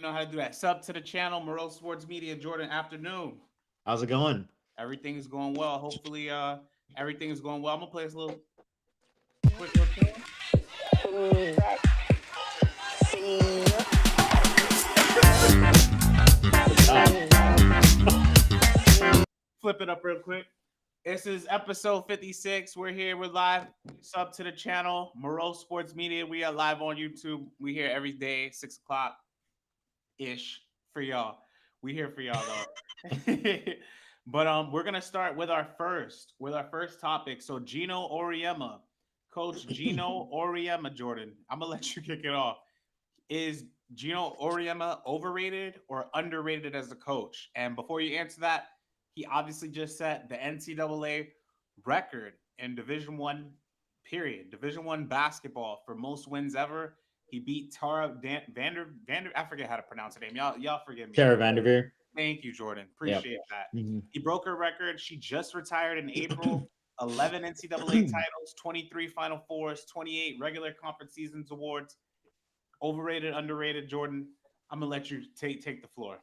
know how to do that. Sub to the channel, Moreau Sports Media, Jordan. Afternoon. How's it going? Everything is going well. Hopefully, everything is going well. I'm gonna play this little quick little tune. Flip it up real quick. This is episode 56. We're here. We're live. Sub to the channel, Moreau Sports Media. We are live on YouTube. We here every day, 6 o'clock ish for y'all. We here for y'all though. But we're gonna start with our first topic. So Geno Auriemma, Coach Geno Auriemma, Jordan. I'm gonna let you kick it off. Is Geno Auriemma overrated or underrated as a coach? And before you answer that, he obviously just set the NCAA record in Division One basketball for most wins ever. He beat Tara Vander. I forget how to pronounce her name. Y'all forgive me. Tara Vanderveer. Thank you, Jordan. Yep. Appreciate that. Mhm. He broke her record. She just retired in April. 11 NCAA titles, 23 Final Fours, 28 regular conference seasons awards. Overrated, underrated, Jordan. I'm gonna let you take the floor.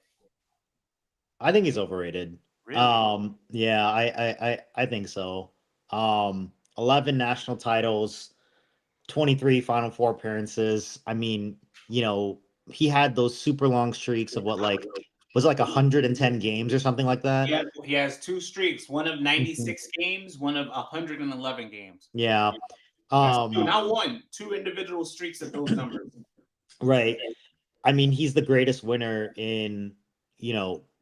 I think he's overrated. Really? Yeah, I think so. 11 national titles, 23 Final Four appearances. I mean, he had those super long streaks of was it like 110 games or something like that? He has two streaks, one of Mhm. 96 games, one of 111 games. Yeah. That's two, Um, not one, two individual streaks of those numbers. right. I mean, he's the greatest winner in,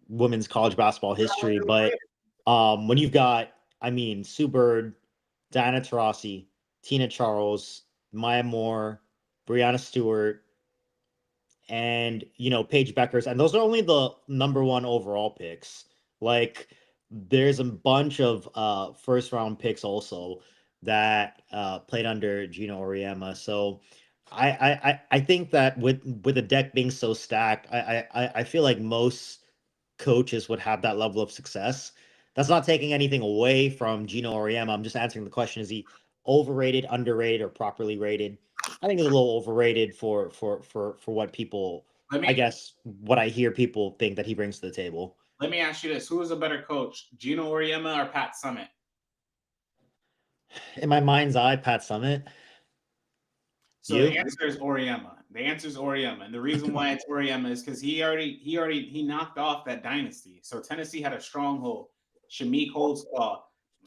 women's college basketball history. But when you've got, Sue Bird, Diana Taurasi, Tina Charles, Maya Moore, Brianna Stewart, and Paige Bueckers, and those are only the number one overall picks. Like, there's a bunch of first round picks also that played under Geno Auriemma. So I think that with the deck being so stacked, I feel like most coaches would have that level of success. That's not taking anything away from Geno Auriemma. I'm just answering the question: is he overrated, underrated, or properly rated? I think it's a little overrated for what people. Let I me guess what I hear people think that he brings to the table. let me ask you this: who is a better coach, Geno Auriemma or Pat Summitt? In my mind's eye, Pat Summitt. So the You? answer is Auriemma. The answer is Auriemma, and the reason why it's Auriemma is because he knocked off that dynasty. So Tennessee had a stronghold: Shamik Holdsclaw,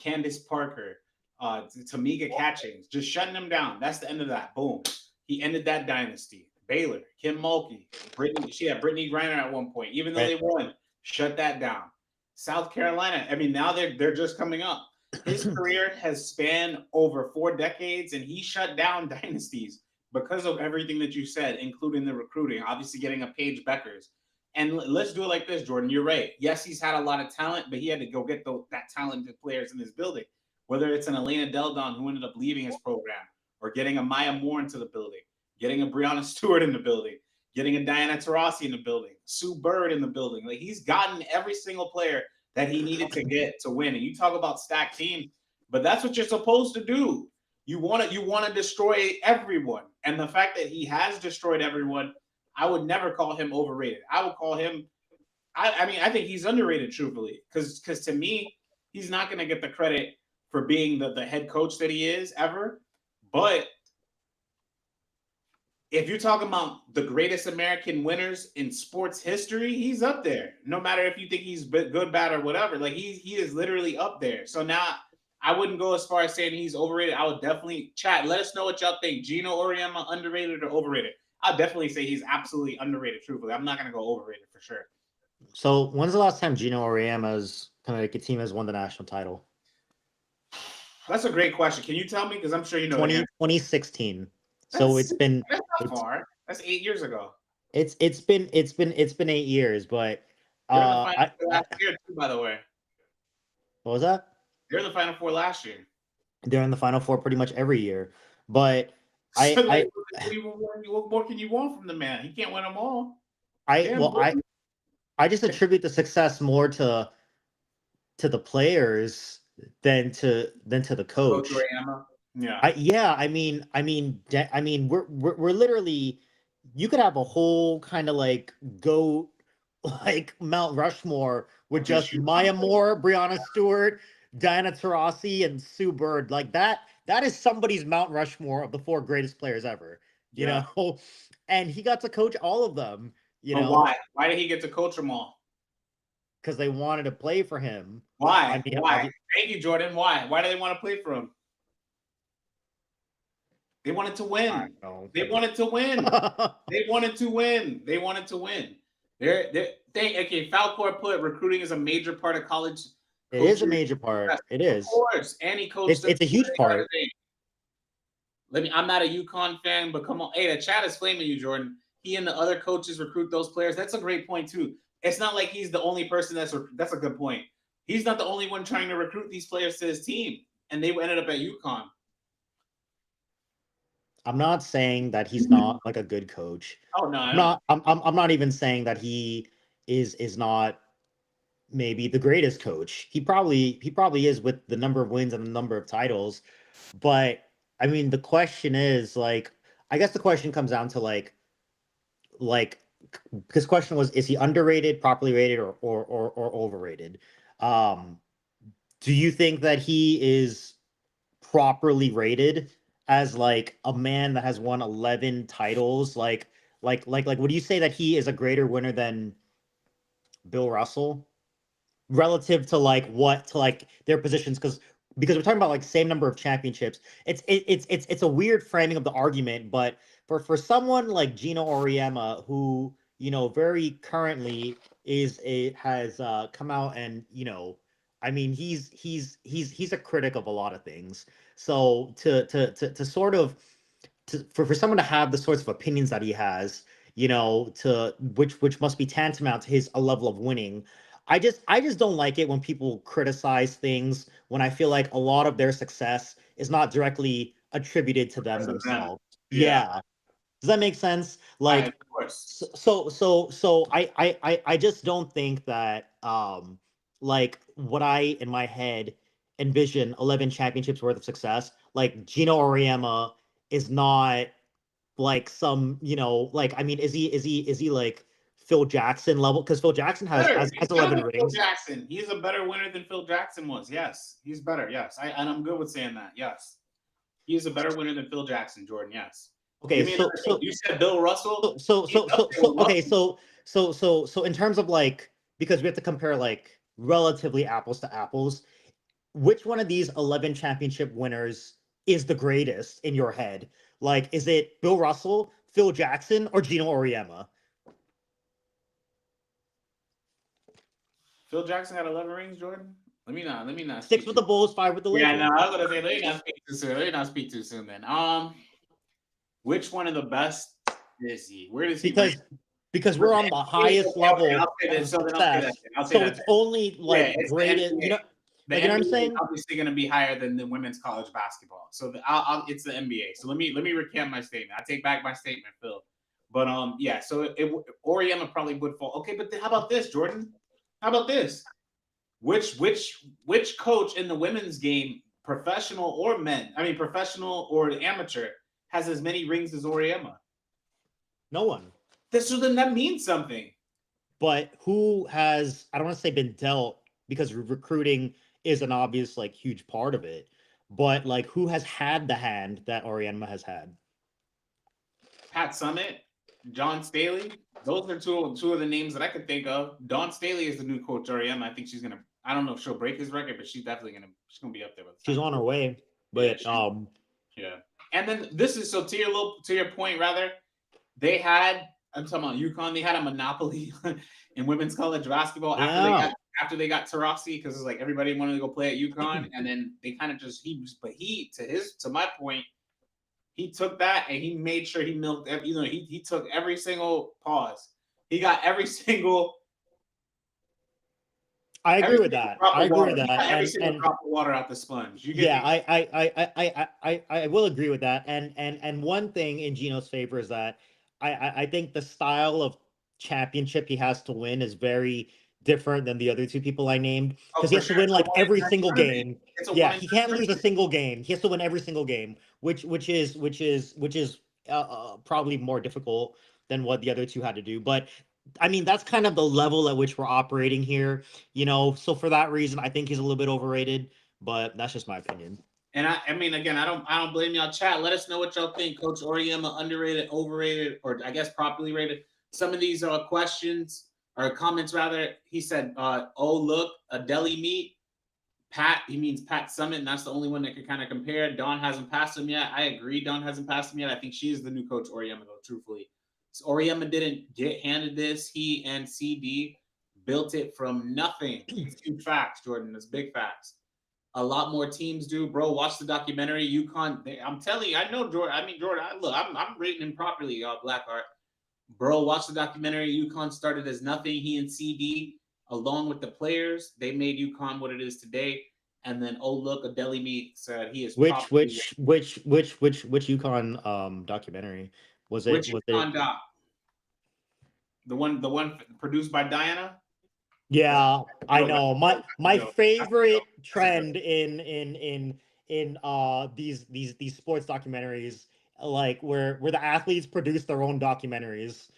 Candace Parker, Tamika Catchings, just shutting them down. That's the end of that. Boom. He ended that dynasty. Baylor, Kim Mulkey, Brittany. She had Brittany Griner at one point, even though Right. they won. Shut that down. South Carolina. I mean, now they're just coming up. His career has spanned over 4 decades, and he shut down dynasties because of everything that you said, including the recruiting, obviously getting a Paige Bueckers. And let's do it like this, Jordan. You're right. Yes, he's had a lot of talent, but he had to go get that talented players in his building. Whether it's an Elena Deldon who ended up leaving his program, or getting a Maya Moore into the building, getting a Brianna Stewart in the building, getting a Diana Taurasi in the building, Sue Bird in the building. Like, he's gotten every single player that he needed to get to win. And you talk about stacked team, but that's what you're supposed to do. You want to destroy everyone. And the fact that he has destroyed everyone, I would never call him overrated. I would call him I think he's underrated, truthfully. Because to me, he's not gonna get the credit for being the head coach that he is ever. But if you're talking about the greatest American winners in sports history, he's up there. No matter if you think he's good, bad, or whatever, like he is literally up there. So now I wouldn't go as far as saying he's overrated. I would definitely chat. Let us know what y'all think. Geno Auriemma, underrated or overrated? I'll definitely say he's absolutely underrated. Truthfully, I'm not gonna go overrated for sure. So when's the last time Geno Auriemma's Connecticut team has won the national title? That's a great question. Can you tell me? Because I'm sure you know the 20, answer. 2016. So That's it's been that's not it's far. That's 8 years ago. it's been 8 years, but They're in the final I, four I last year too. By the way, what was that? they're in the final four last year. They're in the final four pretty much every year. But So I like, I what more can you want from the man? He can't win them all. I Damn, well I just attribute the success more to the players than to the Coach coach. Auriemma. Yeah. I yeah, we're literally you could have a whole kind of like GOAT, like Mount Rushmore with just Maya Moore, Brianna Stewart, Diana Taurasi, and Sue Bird. Like that. That is somebody's Mount Rushmore of the 4 greatest players ever. You know, and he got to coach all of them. You know, why? Why did he get to coach them all? Because they wanted to play for him. Why? Why? Thank you, Jordan. Why? Why do they want to play for him? They wanted to win. They wanted to win. They wanted to win. They wanted to win. Okay, Falcor put recruiting is a major part of college. It is a major part. It is. Of course. And he coached. It's a huge part. I'm not a UConn fan, but come on. Hey, the chat is flaming you, Jordan. He and the other coaches recruit those players. That's a great point, too. It's not like he's the only person that's a good point. He's not the only one trying to recruit these players to his team, and they ended up at UConn. I'm not saying that he's not like a good coach. Oh no, I'm not even saying that he is not maybe the greatest coach. He probably is with the number of wins and the number of titles. But I mean, the question is like, I guess the question comes down to like his question was, is he underrated, properly rated, or overrated? Do you think that he is properly rated as like a man that has won 11 titles? Like, would you say that he is a greater winner than Bill Russell relative to like what to like their positions? Because we're talking about like same number of championships. It's a weird framing of the argument, but for someone like Geno Auriemma, who very currently has come out and I mean he's a critic of a lot of things. So to sort of for someone to have the sorts of opinions that he has, to which must be tantamount to his a level of winning. I just don't like it when people criticize things when I feel like a lot of their success is not directly attributed to them themselves. Yeah. Does that make sense? Like, of course. So I just don't think that like what I in my head envision 11 championships worth of success, like Geno Auriemma is not like some, like, I mean, is he like Phil Jackson level? Because Phil Jackson has 11 rings. Phil Jackson, he's a better winner than Phil Jackson was. Yes, he's better. Yes, and I'm good with saying that. Yes, he's a better winner than Phil Jackson, Jordan. Yes. Okay, so you said Bill Russell. Okay, so in terms of like, because we have to compare like relatively apples to apples, which one of these 11 championship winners is the greatest in your head? Like, is it Bill Russell, Phil Jackson, or Geno Auriemma? Phil Jackson got 11 rings, Jordan. Let me not. 6 with the Bulls, 5 with the Lakers. Yeah, no, I was gonna say let me not speak too soon. Let me not speak too soon. Then, which one of the best is he? Where does he? Because we're on the highest level of success. So it's only like graded. You know what I'm saying? Obviously, going to be higher than the women's college basketball. So it's the NBA. So let me recant my statement. I take back my statement, Phil. But yeah. So Auriemma probably would fall. Okay, but how about this, Jordan? How about this? Which coach in the women's game, professional or amateur, has as many rings as Auriemma? No one. So then that means something. But who has, I don't want to say been dealt, because recruiting is an obvious like huge part of it, but like who has had the hand that Auriemma has had? Pat Summitt, John Staley. Those are two of the names that I could think of. Dawn Staley is the new coach Auriemma. I think she's gonna. I don't know if she'll break his record, but she's definitely gonna be up there with. She's on her way, but yeah. And then this is so to your point rather, they had. I'm talking about UConn. They had a monopoly in women's college basketball after they got Taurasi, because it's like everybody wanted to go play at UConn, and then they kind of to my point, he took that and he made sure he milked. He took every single pause. He got every single. I agree with that. Every single drop of water out the sponge. I will agree with that. And one thing in Geno's favor is that I think the style of championship he has to win is very different than the other two people I named, because he has to win like every single game. Yeah, he can't lose a single game. He has to win every single game, which is probably more difficult than what the other two had to do. But I mean, that's kind of the level at which we're operating here, you know. So for that reason, I think he's a little bit overrated, but that's just my opinion. And I mean, again, I don't blame y'all. Chat. Let us know what y'all think. Coach Auriemma, underrated, overrated, or I guess properly rated. Some of these questions or comments rather. He said, "Oh look, a deli meat." Pat, he means Pat Summit, and that's the only one that could kind of compare. Dawn hasn't passed him yet. I agree, Dawn hasn't passed him yet. I think she is the new coach Auriemma, though, truthfully. So Auriemma didn't get handed this. He and CD built it from nothing. It's huge facts, Jordan. It's big facts. A lot more teams do, bro. Watch the documentary. UConn. I'm telling you, I know Jordan. I mean, Jordan. I'm rating him properly, Blackheart. Bro, watch the documentary. UConn started as nothing. He and CD, along with the players, they made UConn what it is today. And then, oh look, a deli meat said he is which UConn documentary was it? Which Was UConn it doc? The one produced by Diana. Yeah, I know. My No, favorite trend in these sports documentaries, like where the athletes produce their own documentaries.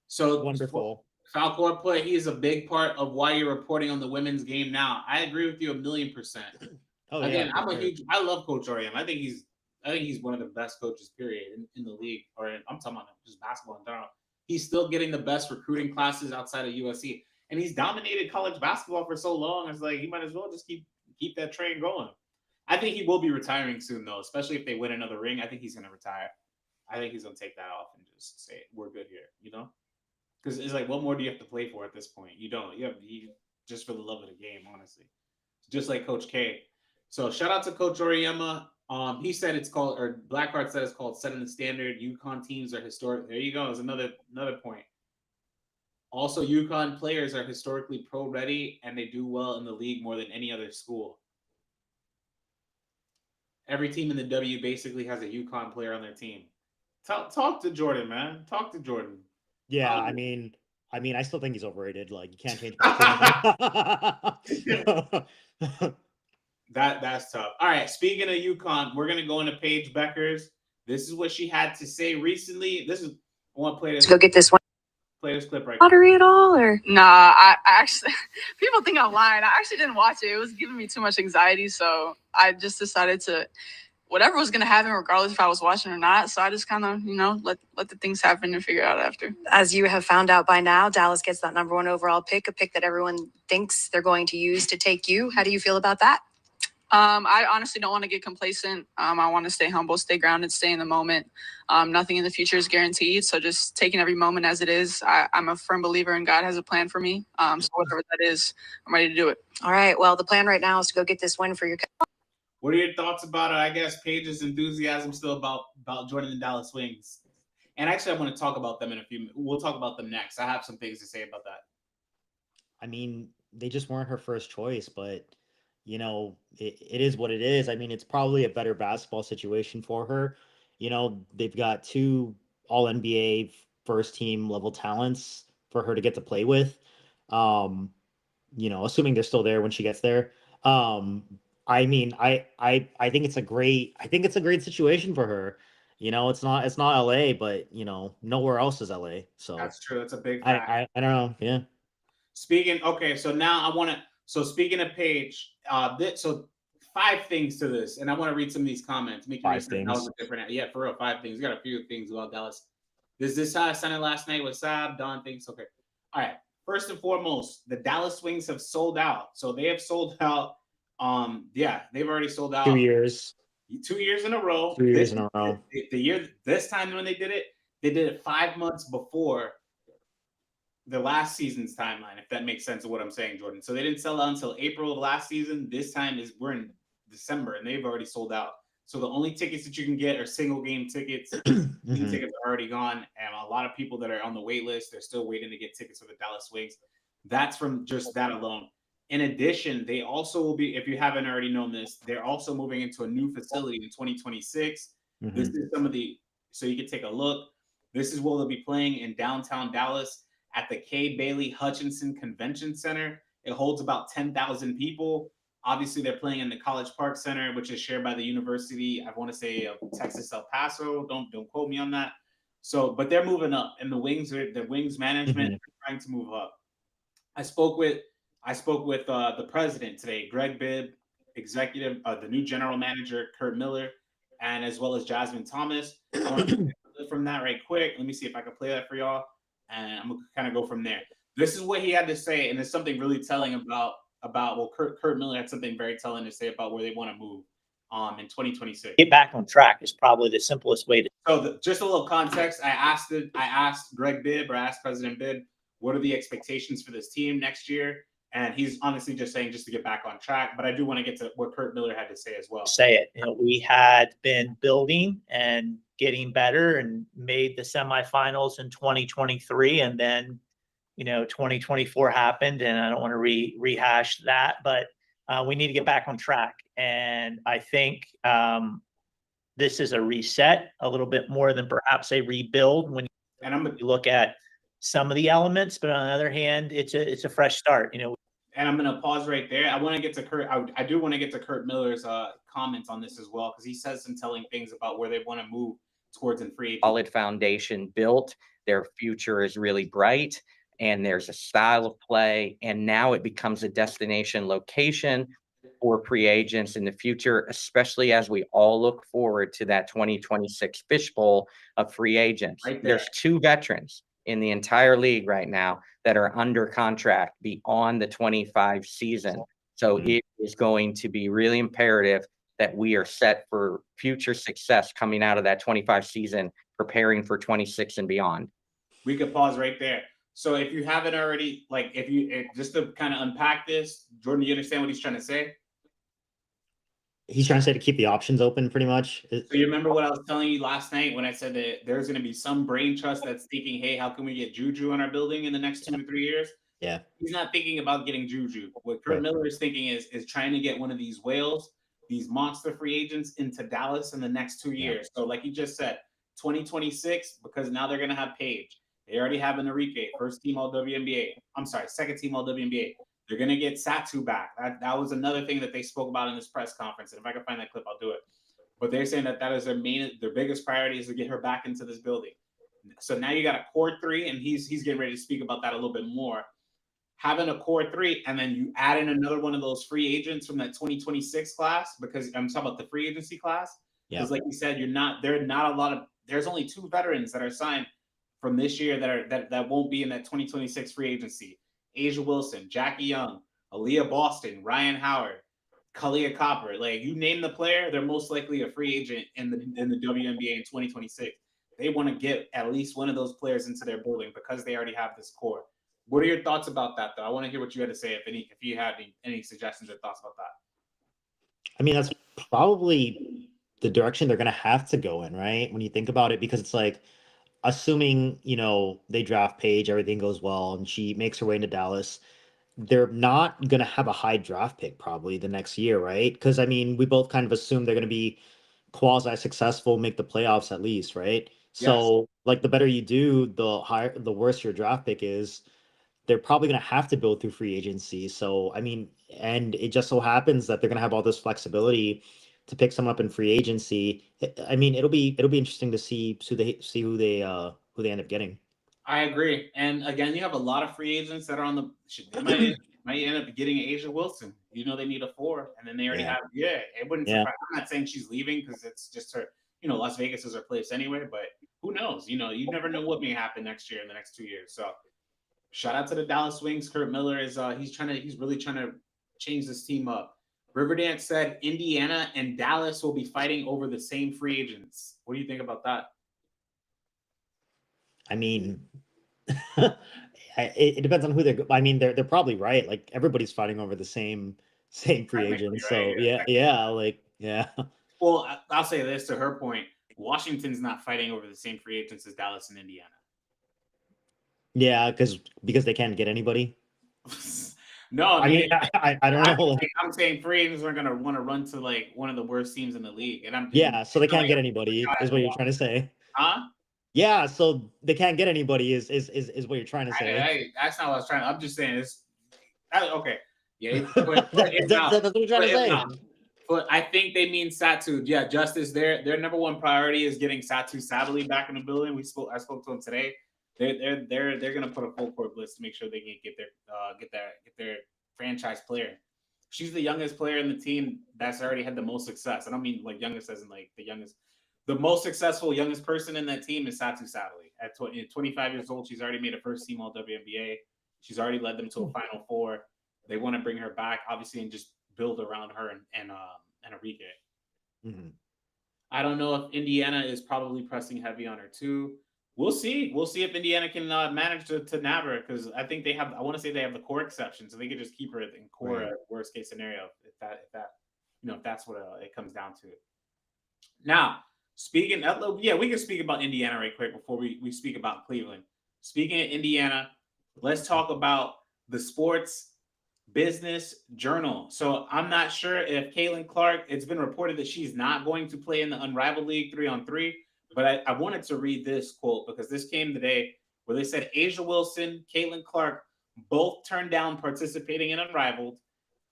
So Wonderful. Falcor put he is a big part of why you're reporting on the women's game now. I agree with you 1,000,000%. Oh Again, yeah, for sure. I love Coach Auriemma. I think he's one of the best coaches, period, in the league. I'm talking about just basketball in general. He's still getting the best recruiting classes outside of USC, and he's dominated college basketball for so long. It's like he might as well just keep that train going. I think he will be retiring soon, though, especially if they win another ring. I think he's going to retire. I think he's going to take that off and just say we're good here, you know? Because it's like, what more do you have to play for at this point? You don't. You just for the love of the game, honestly. Just like Coach K. So shout out to Coach Auriemma. He said it's called, or Blackheart said it's called setting the standard. UConn teams are historic. There you go. Is another point. Also, UConn players are historically pro ready, and they do well in the league more than any other school. Every team in the W basically has a UConn player on their team. Talk to Jordan, man. Talk to Jordan. Yeah, I mean, I still think he's overrated. Like you can't change my opinion. That's tough. All right. Speaking of UConn, we're gonna go into Paige Bueckers. This is what she had to say recently. I want to play this. Let's go get this one. Play this clip right. Lottery at all, or nah? I actually, people think I'm lying. I actually didn't watch it. It was giving me too much anxiety, so I just decided to. Whatever was gonna happen, regardless if I was watching or not. So I just kind of, let the things happen and figure it out after. As you have found out by now, Dallas gets that #1 overall pick, a pick that everyone thinks they're going to use to take you. How do you feel about that? I honestly don't want to get complacent. I want to stay humble, stay grounded, stay in the moment. Nothing in the future is guaranteed. So just taking every moment as it is. I'm a firm believer in God has a plan for me. So whatever that is, I'm ready to do it. All right. Well, the plan right now is to go get this win for your. What are your thoughts about I guess Paige's enthusiasm still about Jordan and Dallas Wings? And actually, I want to talk about them in a few minutes. We'll talk about them next. I have some things to say about that. I mean, they just weren't her first choice, but it is what it is. I mean, it's probably a better basketball situation for her. They've got 2 all NBA first team level talents for her to get to play with. Assuming they're still there when she gets there. I mean, I think it's a great situation for her. It's not LA, but nowhere else is LA. So that's true. That's a big fact. I don't know. Yeah. Okay, so now I want to. So speaking of Paige, so 5 things to this, and I want to read some of these comments. Make 5 things. That was a different. Yeah, for real, 5 things. We got a few things about Dallas. This how I sounded last night with Sab. Don thinks okay. All right. First and foremost, the Dallas Wings have sold out. So they have sold out. They've already sold out 2 years. 2 years in a row. 2 years in a row. This time when they did it 5 months before the last season's timeline, if that makes sense of what I'm saying, Jordan. So they didn't sell out until April of last season. This time we're in December and they've already sold out. So the only tickets that you can get are single game tickets. Mm-hmm. Tickets are already gone. And a lot of people that are on the wait list, they're still waiting to get tickets for the Dallas Wings. That's from just that alone. In addition, they also will be, if you haven't already known this, they're also moving into a new facility in 2026. Mm-hmm. This is so you can take a look. This is where they'll be playing in downtown Dallas at the K. Bailey Hutchinson Convention Center. It holds about 10,000 people. Obviously, they're playing in the College Park Center, which is shared by the University, I want to say, of Texas El Paso. Don't quote me on that. So, but they're moving up, and the wings management are trying to move up. I spoke with the president today, Greg Bibb, executive, the new general manager, Kurt Miller, and as well as Jasmine Thomas. I want to from that right quick. Let me see if I can play that for y'all, and I'm gonna kind of go from there. This is what he had to say, and it's something really telling about Kurt Miller had something very telling to say about where they want to move in 2026. Get back on track is probably the simplest way to. So just a little context. I asked Greg Bibb, or asked President Bibb, what are the expectations for this team next year? And he's honestly just saying just to get back on track. But I do want to get to what Kurt Miller had to say as well. Say it. We had been building and getting better and made the semifinals in 2023. And then, 2024 happened, and I don't want to rehash that, but we need to get back on track. And I think this is a reset, a little bit more than perhaps a rebuild when you look at some of the elements, but on the other hand, it's a fresh start, And I'm going to pause right there. I want to get to Kurt. I do want to get to Kurt Miller's comments on this as well, because he says some telling things about where they want to move towards in free agency. Solid foundation built. Their future is really bright, and there's a style of play. And now it becomes a destination location for free agents in the future, especially as we all look forward to that 2026 fishbowl of free agents. Right there. There's 2 veterans in the entire league right now that are under contract beyond the 25 season. So it is going to be really imperative that we are set for future success coming out of that 25 season, preparing for 26 and beyond. We could pause right there. So if you haven't already, just to kind of unpack this, Jordan, do you understand what he's trying to say? He's trying to say to keep the options open, pretty much. So you remember what I was telling you last night when I said that there's going to be some brain trust that's thinking, hey, how can we get Juju in our building in the next 2 to 3 years? Yeah. He's not thinking about getting Juju. What Kurt Miller is thinking is trying to get one of these whales, these monster free agents into Dallas in the next 2 years. So like you just said, 2026, because now they're going to have Paige. They already have Enrique, first team all WNBA. I'm sorry, second team all WNBA. They're going to get Satu back. That was another thing that they spoke about in this press conference. And if I can find that clip, I'll do it. But they're saying that is their biggest priority is to get her back into this building. So now you got a core 3, and he's getting ready to speak about that a little bit more. Having a core 3, and then you add in another one of those free agents from that 2026 class, because I'm talking about the free agency class. Because like you said, there's only 2 veterans that are signed from this year that won't be in that 2026 free agency. Asia Wilson, Jackie Young, Aaliyah Boston, Ryan Howard, Kalia Copper. Like, you name the player, they're most likely a free agent in the WNBA in 2026. They want to get at least one of those players into their building because they already have this core. What are your thoughts about that, though? I want to hear what you had to say, if you had any suggestions or thoughts about that. I mean, that's probably the direction they're going to have to go in, right? When you think about it, because it's like, assuming, they draft Paige, everything goes well, and she makes her way into Dallas, they're not going to have a high draft pick probably the next year, right? Because, I mean, we both kind of assume they're going to be quasi-successful, make the playoffs at least, right? Yes. So, like, the better you do, the worse your draft pick is. They're probably going to have to build through free agency. So, I mean, and it just so happens that they're going to have all this flexibility to pick someone up in free agency. I mean, it'll be interesting to see who they end up getting. I agree. And again, you have a lot of free agents that are on the might end up getting Asia Wilson. They need a 4, and then they already have. Yeah, it wouldn't. Surprise. I'm not saying she's leaving because it's just her. Las Vegas is her place anyway. But who knows? You never know what may happen next year in the next 2 years. So, shout out to the Dallas Wings. Kurt Miller is he's really trying to change this team up. Riverdance said Indiana and Dallas will be fighting over the same free agents. What do you think about that? I mean, it depends on who they're. I mean, they're probably right. Like, everybody's fighting over the same free agents. Right. So yeah. Well, I'll say this to her point: Washington's not fighting over the same free agents as Dallas and Indiana. Yeah, because they can't get anybody. No, I mean, I don't know. I'm saying free agents are going to want to run to like one of the worst teams in the league, and so they can't get anybody. Is what you're trying to say? Huh? Yeah, so they can't get anybody. Is what you're trying to say? That's not what I was trying. I'm just saying it's okay. Yeah, that's what you're trying to say. But I think they mean Satu. Yeah, Justice. Their number one priority is getting Satu Sabally back in the building. I spoke to him today. They're gonna put a full court list to make sure they can get their franchise player. She's the youngest player in the team that's already had the most success. I don't mean like youngest as in like the youngest. The most successful youngest person in that team is Satu Sabally. At 25 years old, she's already made a first team All WNBA. She's already led them to a Final Four. They want to bring her back, obviously, and just build around her and Enrique. Mm-hmm. I don't know if Indiana is probably pressing heavy on her too. We'll see. We'll see if Indiana can manage to nab her because I think they have. I want to say they have the core exception, so they could just keep her in core Right. Worst case scenario if that's what it comes down to. Now, speaking, we can speak about Indiana right quick before we speak about Cleveland. Speaking of Indiana, let's talk about the Sports Business Journal. So I'm not sure if Caitlin Clark, it's been reported that she's not going to play in the Unrivaled League 3-on-3, but I wanted to read this quote because this came today where they said Asia Wilson, Caitlin Clark both turned down participating in Unrivaled.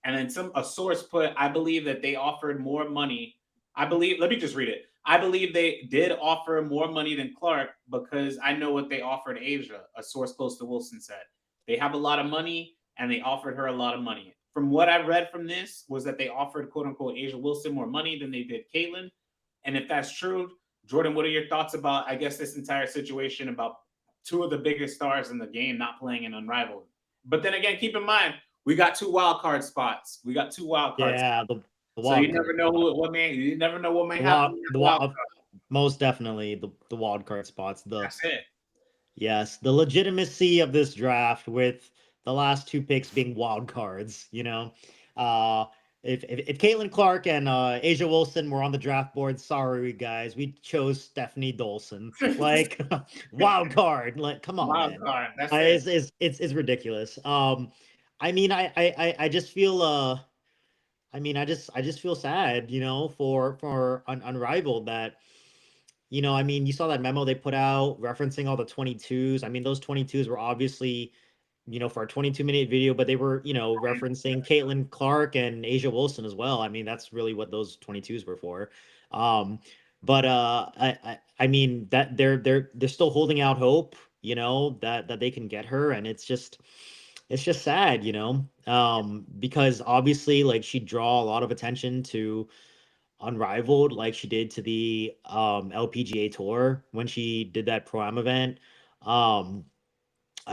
And then a source put, I believe that they offered more money. Let me just read it. I believe they did offer more money than Clark because I know what they offered Asia, a source close to Wilson said. They have a lot of money and they offered her a lot of money. From what I read from this was that they offered quote unquote Asia Wilson more money than they did Caitlin. And if that's true, Jordan, what are your thoughts about, I guess, this entire situation about two of the biggest stars in the game not playing in Unrivaled? But then again, keep in mind, we got 2 wild card spots. Yeah, The so you never know what may happen. Most definitely the wild card spots. That's it. Yes, the legitimacy of this draft with the last 2 picks being wild cards. If Caitlin Clark and Asia Wilson were on the draft board, sorry guys, we chose Stephanie Dolson. Like wild card. Like come on, wild man. Card. That's it's ridiculous. I mean, I just feel I just feel sad, for Unrivaled that, I mean, you saw that memo they put out referencing all the 22s. I mean, those 22s were obviously, for a 22-minute video, but they were, referencing Caitlin Clark and Asia Wilson as well. I mean, that's really what those 22s were for. But I mean that they're still holding out hope, that they can get her, and it's just sad, because obviously like she'd draw a lot of attention to Unrivaled like she did to the LPGA tour when she did that Pro-Am event. I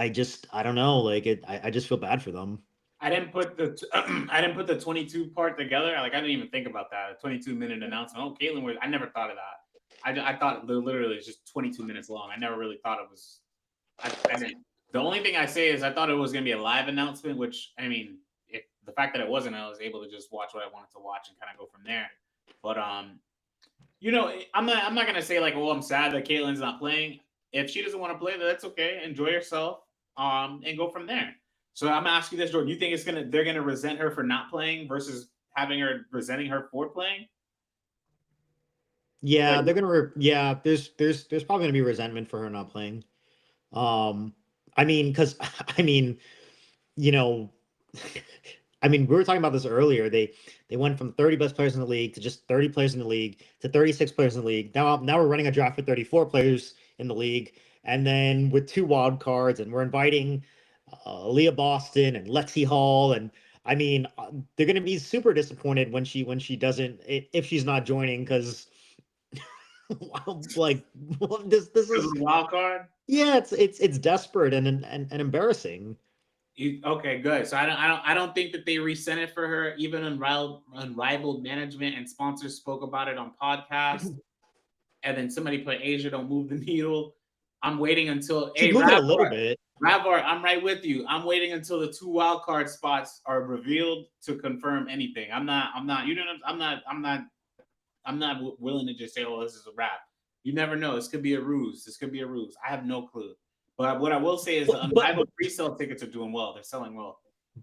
don't know, like I just feel bad for them. I didn't put the 22 part together. Like I didn't even think about that. A 22-minute announcement. Oh, Caitlin was. I never thought of that. I thought literally it's just 22 minutes long. I never really thought it was. I didn't. The only thing I say is I thought it was going to be a live announcement, which I mean, if the fact that it wasn't, I was able to just watch what I wanted to watch and kind of go from there. But I'm not gonna say like, oh, I'm sad that Caitlin's not playing. If she doesn't want to play, that's okay. Enjoy yourself, and go from there. So I'm gonna ask you this, Jordan. You think they're gonna resent her for not playing versus having her resenting her for playing? Yeah, like, they're gonna. There's probably gonna be resentment for her not playing. I mean, because I mean, I mean, we were talking about this earlier. They went from 30 best players in the league to just 30 players in the league to 36 players in the league. Now we're running a draft with 34 players in the league, and then with 2 wild cards, and we're inviting Leah Boston and Lexi Hall, and I mean, they're gonna be super disappointed when she doesn't, if she's not joining, because like this is a wild card. Yeah, it's desperate and embarrassing. Okay, good. So I don't think that they resent it for her. Even Unrivaled management and sponsors spoke about it on podcasts. And then somebody put Asia don't move the needle. I'm waiting until a little bit. Ravar, I'm right with you. I'm waiting until the 2 wild card spots are revealed to confirm anything. I'm not willing to just say, oh, this is a wrap. You never know. This could be a ruse. I have no clue. But what I will say is the Unrivaled pre-sale tickets are doing well. They're selling well.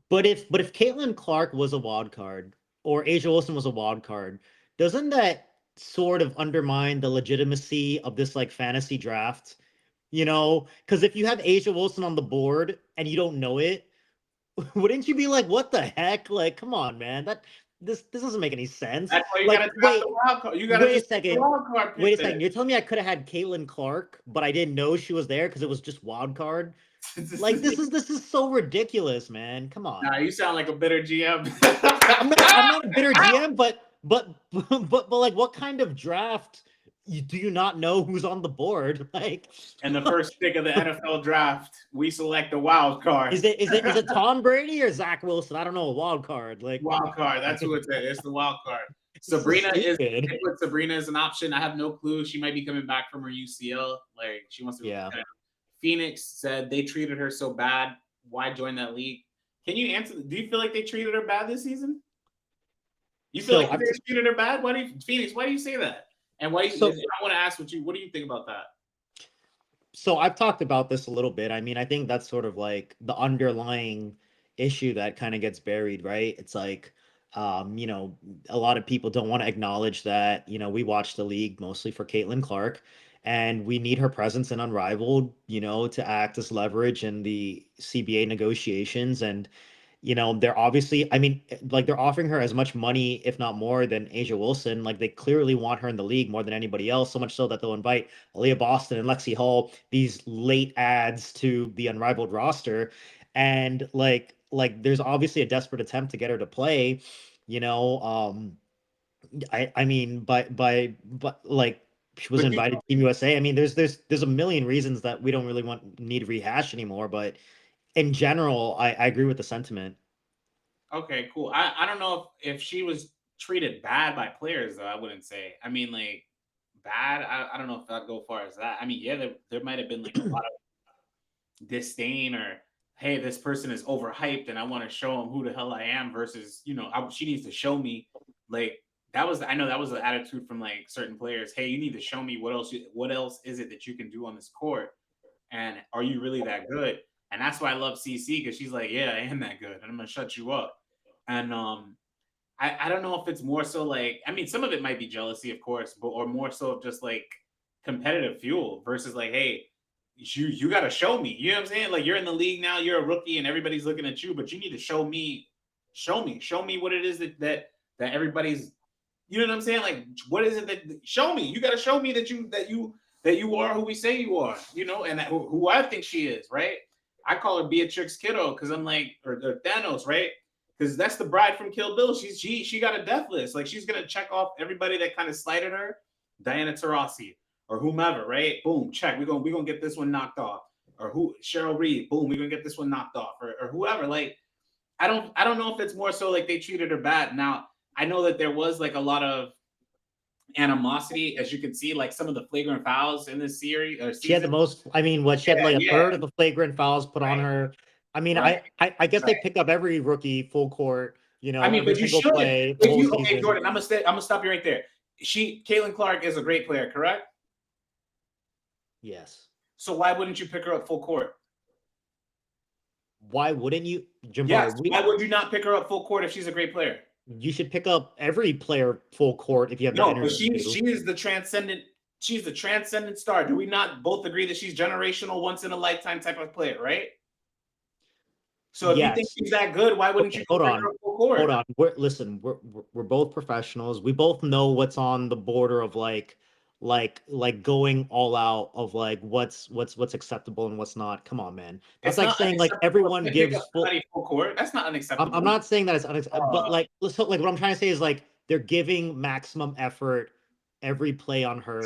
But if Caitlin Clark was a wild card or Asia Wilson was a wild card, doesn't that sort of undermine the legitimacy of this like fantasy draft? Because if you have Asia Wilson on the board and you don't know it, wouldn't you be like, what the heck? Like, come on, man. this doesn't make any sense. That's why you Like, gotta draft wait, the wild card. You gotta wait a just pick the second. wild card pick Wait a then. second. You're telling me I could have had Caitlin Clark, but I didn't know she was there because it was just wild card? Like, this is so ridiculous, man. Come on. Nah, you sound like a bitter GM. I'm not a bitter GM, but like, what kind of draft do you not know who's on the board? Like, And the first pick of the NFL draft, we select the wild card. is it Tom Brady or Zach Wilson? I don't know, a wild card. Like, Wild card. That's who it's at. It's the wild card. so Sabrina is stupid. they put Sabrina as an option. I have no clue. She might be coming back from her UCL. Like she wants to. Yeah. Phoenix said they treated her so bad. Why join that league? Can you answer? Do you feel like they treated her bad this season? You feel So like they treated her bad? Why do you, Phoenix? Why do you say that? And why? So- I want to ask what do you think about that? So I've talked about this a little bit. I mean, I think that's sort of like the underlying issue that kind of gets buried, right? It's like, you know, a lot of people don't want to acknowledge that, you know, we watch the league mostly for Caitlin Clark, and we need her presence in Unrivaled, you know, to act as leverage in the CBA negotiations. And, you know, they're obviously, I mean, like they're offering her as much money, if not more, than Asia Wilson. Like they clearly want her in the league more than anybody else, so much so that they'll invite Aaliyah Boston and Lexi Hall, these late adds to the Unrivaled roster. And like there's obviously a desperate attempt to get her to play, you know. I mean, but like she was But you- invited to Team USA. I mean, there's a million reasons that we don't really need to rehash anymore, but in general, I agree with the sentiment. Okay, cool. I don't know if she was treated bad by players though. I wouldn't say. I mean, like bad. I don't know if I'd go far as that. I mean, yeah, there might have been like a lot of disdain or hey, this person is overhyped and I want to show him who the hell I am versus you know she needs to show me like that was I know that was the attitude from like certain players. Hey, you need to show me what else is it that you can do on this court, and are you really that good? And that's why I love CC because she's like, yeah, I am that good, and I'm gonna shut you up. And I don't know if it's more so like I mean, some of it might be jealousy, of course, but or more so of just like competitive fuel versus like, hey, you got to show me. You know what I'm saying? Like you're in the league now, you're a rookie, and everybody's looking at you, but you need to show me what it is that everybody's. You know what I'm saying? Like, what is it that show me? You got to show me that you are who we say you are. You know, and who I think she is, right? I call her Beatrix Kiddo because I'm like, or Thanos, right? Because that's the bride from Kill Bill. She got a death list. Like she's gonna check off everybody that kind of slighted her, Diana Taurasi or whomever, right? Boom, check. We're gonna get this one knocked off. Or who Cheryl Reed, boom, we're gonna get this one knocked off, or whoever. Like, I don't know if it's more so like they treated her bad. Now, I know that there was like a lot of animosity, as you can see, like some of the flagrant fouls in this series. She had the most. I mean, she had like a third of the flagrant fouls put on her. I mean, I guess they pick up every rookie full court. You know, I mean, every but you single should. play the whole Okay, season. Jordan, I'm gonna stop you right there. Caitlin Clark is a great player, correct? Yes. So why wouldn't you pick her up full court? Why wouldn't you, Jimbar? Yes. Why would you not pick her up full court if she's a great player? You should pick up every player full court if you have the No, energy. but she is the transcendent. She's the transcendent star. Do we not both agree that she's generational, once in a lifetime type of player, right? So if you think she's that good, why wouldn't you hold pick on? her up full court? Hold on. Listen, we're both professionals. We both know what's on the border of like going all out of like what's acceptable and what's not. Come on, man. That's like saying like everyone gives full court. That's not unacceptable. I'm not saying that it's unacceptable, but like what I'm trying to say is like they're giving maximum effort every play on her.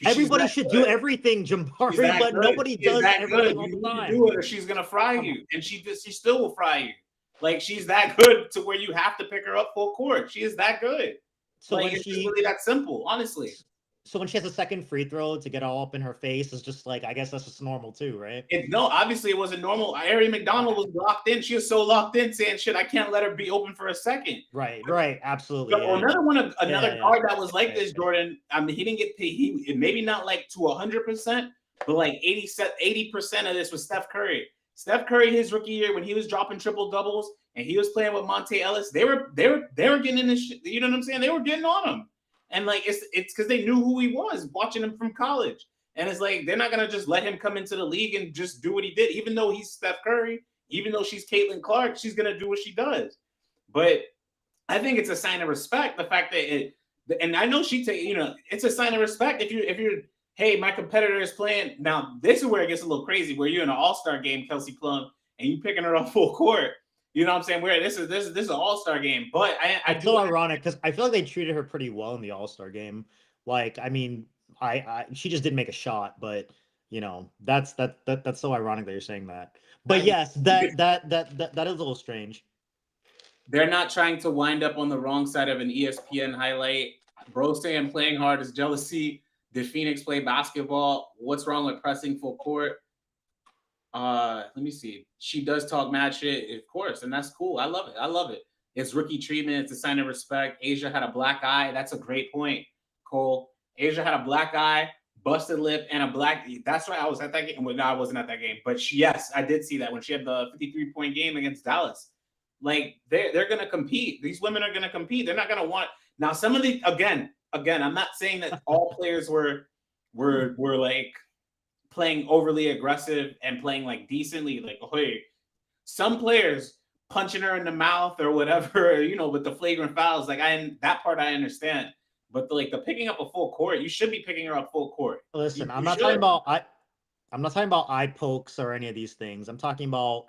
Everybody should do everything, Jambari, but nobody does everything all the time. Do it or she's gonna fry you, and she still will fry you. Like she's that good to where you have to pick her up full court. She is that good. So like, it's really that simple, honestly. So when she has a second free throw to get all up in her face, it's just like, I guess that's just normal too, right? No, obviously it wasn't normal. Ari McDonald was locked in. She was so locked in saying, shit, I can't let her be open for a second. Right, absolutely. Another guard that was like this, Jordan, I mean, he didn't get paid. He maybe not like to 100%, but like 80% of this was Steph Curry. Steph Curry, his rookie year, when he was dropping triple doubles and he was playing with Monte Ellis, they were getting in this shit. You know what I'm saying? They were getting on him. And like it's because they knew who he was, watching him from college. And it's like they're not gonna just let him come into the league and just do what he did, even though he's Steph Curry, even though she's Caitlin Clark, she's gonna do what she does. But I think it's a sign of respect. The fact that and I know it's a sign of respect if you're, hey, my competitor is playing. Now this is where it gets a little crazy, where you're in an all-star game, Kelsey Plum, and you picking her up full court. You know what I'm saying? Where this is an all-star game, but I do ironic because I feel like they treated her pretty well in the all-star game. Like, I mean, she just didn't make a shot, but that's so ironic that you're saying that. But yes, that is a little strange. They're not trying to wind up on the wrong side of an ESPN highlight. Bro saying playing hard is jealousy. Did Phoenix play basketball? What's wrong with pressing full court? Let me see. She does talk mad shit, of course, and that's cool. I love it. It's rookie treatment. It's a sign of respect. Asia had a black eye. That's a great point, Cole. Asia had a black eye, busted lip, and a black. That's right. I was at that game. Well, no, I wasn't at that game. But yes, I did see that when she had the 53-point game against Dallas. Like they're gonna compete. These women are gonna compete. They're not gonna want now. Some of the again. I'm not saying that all players were like playing overly aggressive and playing like decently. Like, hey, some players punching her in the mouth or whatever, with the flagrant fouls. Like that part I understand. But the picking up a full court, you should be picking her up full court. Listen, I'm not talking about eye pokes or any of these things. I'm talking about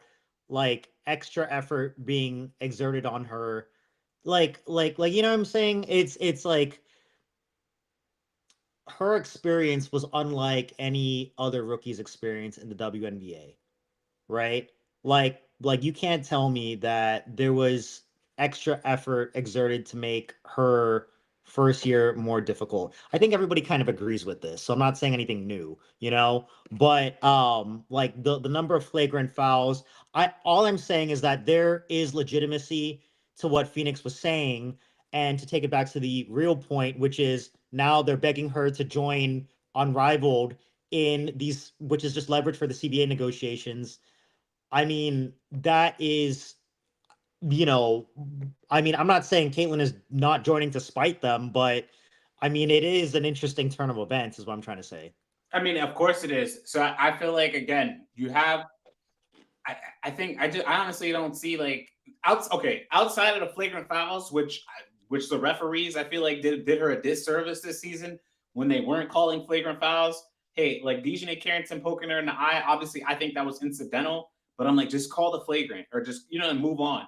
like extra effort being exerted on her. Like you know what I'm saying? It's like her experience was unlike any other rookie's experience in the WNBA, right? Like you can't tell me that there was extra effort exerted to make her first year more difficult. I think everybody kind of agrees with this, so I'm not saying anything new, but like the number of flagrant fouls, all I'm saying is that there is legitimacy to what Phoenix was saying, and to take it back to the real point, which is now they're begging her to join Unrivaled in these, which is just leverage for the CBA negotiations. I mean, that is, I'm not saying Caitlin is not joining to spite them, but I mean, it is an interesting turn of events, is what I'm trying to say. I mean, of course it is. So I feel like, again, you have, I think I honestly don't see like outside of the flagrant fouls, which the referees I feel like did her a disservice this season when they weren't calling flagrant fouls. Hey, like Dejanay Carrington poking her in the eye, obviously I think that was incidental, but I'm like, just call the flagrant or just and move on.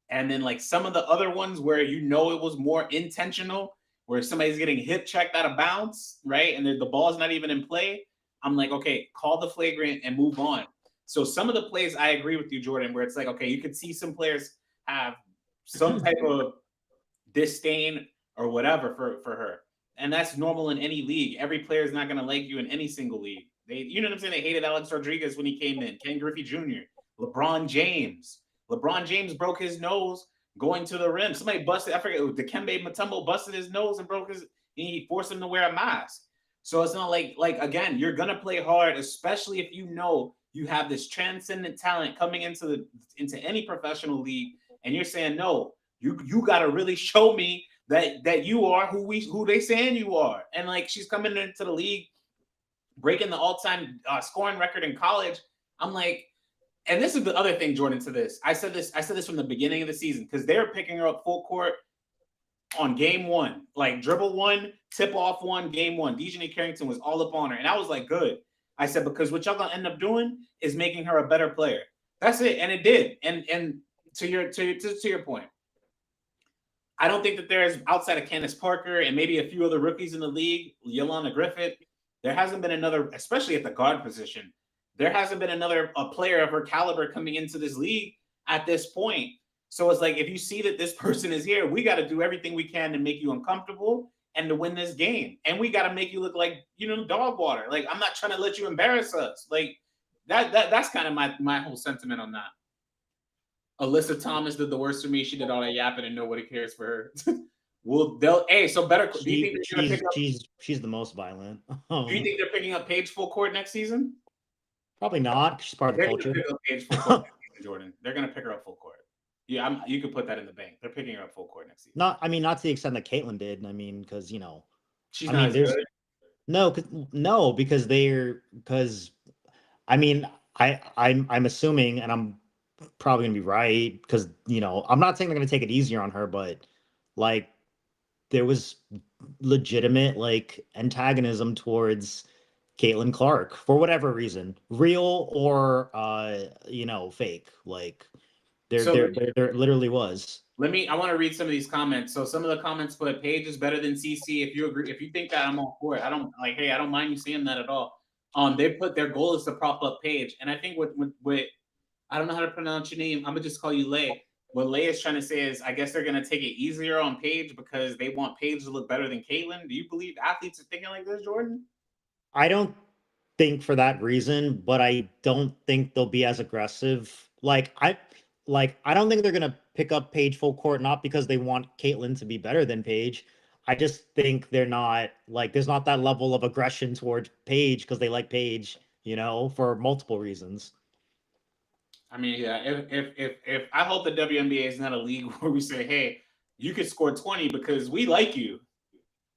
And then like some of the other ones where it was more intentional, where somebody's getting hip checked out of bounds, right, and the ball's not even in play. I'm like, okay, call the flagrant and move on. So some of the plays, I agree with you, Jordan, where it's like, okay, you could see some players have some type of disdain or whatever for her. And that's normal in any league. Every player is not going to like you in any single league. You know what I'm saying? They hated Alex Rodriguez when he came in, Ken Griffey Jr., LeBron James. LeBron James broke his nose going to the rim. Somebody busted, I forget, Dikembe Mutombo busted his nose and he forced him to wear a mask. So it's not like again, you're going to play hard, especially if you have this transcendent talent coming into any professional league, and you're saying, no, you got to really show me that you are who they saying you are. And like, she's coming into the league, breaking the all-time scoring record in college. I'm like, and this is the other thing, Jordan, to this. I said this from the beginning of the season, because they're picking her up full court on game one, like dribble one, tip off one, game one. Dejanay Carrington was all up on her. And I was like, good. I said, because what y'all gonna end up doing is making her a better player. That's it. And it did. And to your point, I don't think that there's, outside of Candace Parker and maybe a few other rookies in the league, Yolanda Griffith, there hasn't been another, especially at the guard position, there hasn't been a player of her caliber coming into this league at this point. So it's like, if you see that this person is here, we got to do everything we can to make you uncomfortable and to win this game. And we got to make you look like, dog water. Like, I'm not trying to let you embarrass us. Like, that's kind of my whole sentiment on that. Alyssa Thomas did the worst for me. She did all that yapping and nobody cares for her. So better. Do you think they're gonna pick up? She's the most violent. Do you think they're picking up Paige full court next season? Probably not. She's part of the culture. Pick up Paige full court next season, Jordan. They're gonna pick her up full court. Yeah, you could put that in the bank. They're picking her up full court next season. Not to the extent that Caitlin did. I mean, because she's not as good. No, because I'm assuming, and I'm probably gonna be right, because I'm not saying they're gonna take it easier on her, but like there was legitimate like antagonism towards Caitlin Clark for whatever reason, real or fake. Like So there literally was. I want to read some of these comments. So some of the comments put Paige is better than CC. If you agree, if you think that, I'm all for it. I don't mind you saying that at all. They put their goal is to prop up Paige. And I think what I don't know how to pronounce your name. I'm gonna just call you Lay. What Lay is trying to say is I guess they're gonna take it easier on Paige because they want Paige to look better than Caitlin. Do you believe athletes are thinking like this, Jordan? I don't think for that reason, but I don't think they'll be as aggressive. I don't think they're gonna pick up Paige full court, not because they want Caitlyn to be better than Paige. I just think they're not like there's not that level of aggression towards Paige because they like Paige, for multiple reasons. I mean, yeah. If I hope the WNBA is not a league where we say, hey, you could score 20 because we like you.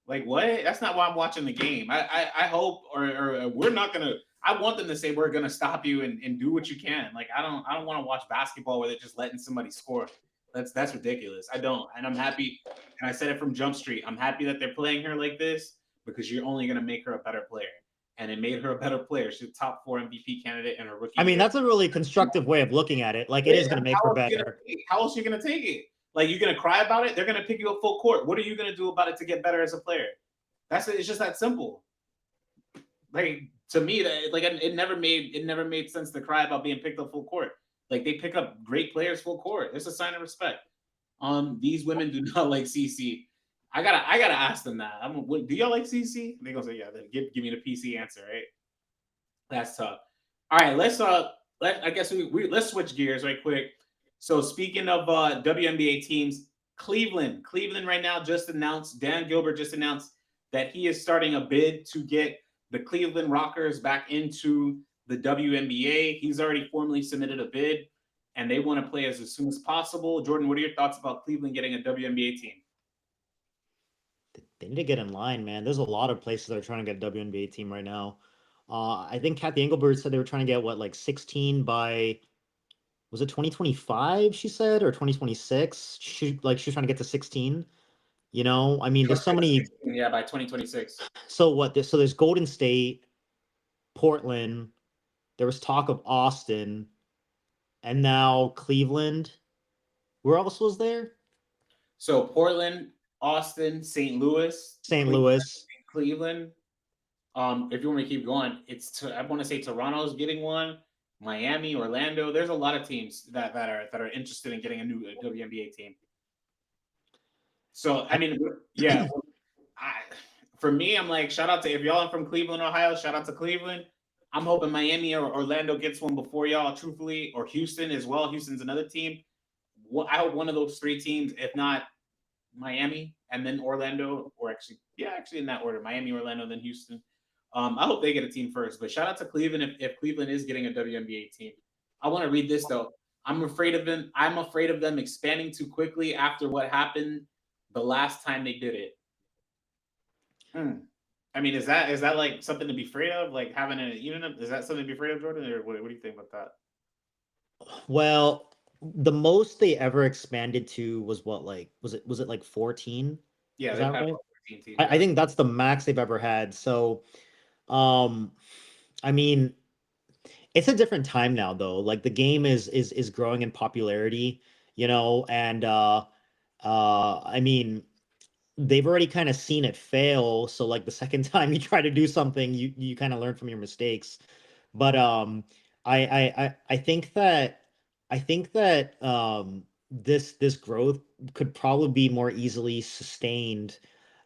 Like what? That's not why I'm watching the game. I hope or we're not gonna. I want them to say we're gonna stop you and do what you can. Like I don't want to watch basketball where they're just letting somebody score. That's ridiculous. I don't, and I'm happy. And I said it from Jump Street. I'm happy that they're playing her like this because you're only gonna make her a better player. And it made her a better player. She's a top 4 MVP candidate in her rookie. I mean, that's a really constructive way of looking at it. Like it is going to make her better. How else are you going to take it? Like you're going to cry about it? They're going to pick you up full court. What are you going to do about it to get better as a player? It's just that simple. Like to me, it never made sense to cry about being picked up full court. Like they pick up great players full court. It's a sign of respect. These women do not like CC. I gotta ask them that. Do y'all like CC? They gonna say yeah. Then give me the PC answer, right? That's tough. All right, let's let's switch gears right quick. So speaking of WNBA teams, Cleveland right now just announced, Dan Gilbert just announced that he is starting a bid to get the Cleveland Rockers back into the WNBA. He's already formally submitted a bid, and they want to play as soon as possible. Jordan, what are your thoughts about Cleveland getting a WNBA team? They need to get in line, man. There's a lot of places that are trying to get a WNBA team right now. I think Kathy Engelbert said they were trying to get 16 by, was it 2025? She said, or 2026. She was trying to get to 16. I mean, there's so many. Yeah, by 2026. So what? So there's Golden State, Portland. There was talk of Austin, and now Cleveland. Where else was there? So Portland, Austin, St. Louis, Cleveland. If you want me to keep going, I want to say Toronto's getting one, Miami, Orlando. There's a lot of teams that are interested in getting a new WNBA team. So I mean, yeah. For me, I'm like, shout out to if y'all are from Cleveland, Ohio. Shout out to Cleveland. I'm hoping Miami or Orlando gets one before y'all, truthfully, or Houston as well. Houston's another team. I hope one of those 3 teams, if not Miami and then Orlando, or actually in that order, Miami, Orlando, then Houston. I hope they get a team first. But shout out to Cleveland if Cleveland is getting a WNBA team. I want to read this though. I'm afraid of them. I'm afraid of them expanding too quickly after what happened the last time they did it. I mean, is that like something to be afraid of? Like having is that something to be afraid of, Jordan? Or what do you think about that? Well, the most they ever expanded to was what, was it like 14? Yeah, is that right? 14 teams. I think that's the max they've ever had. So, I mean, it's a different time now, though. Like the game is growing in popularity, and I mean, they've already kind of seen it fail. So like the second time you try to do something, you kind of learn from your mistakes. But I think that this growth could probably be more easily sustained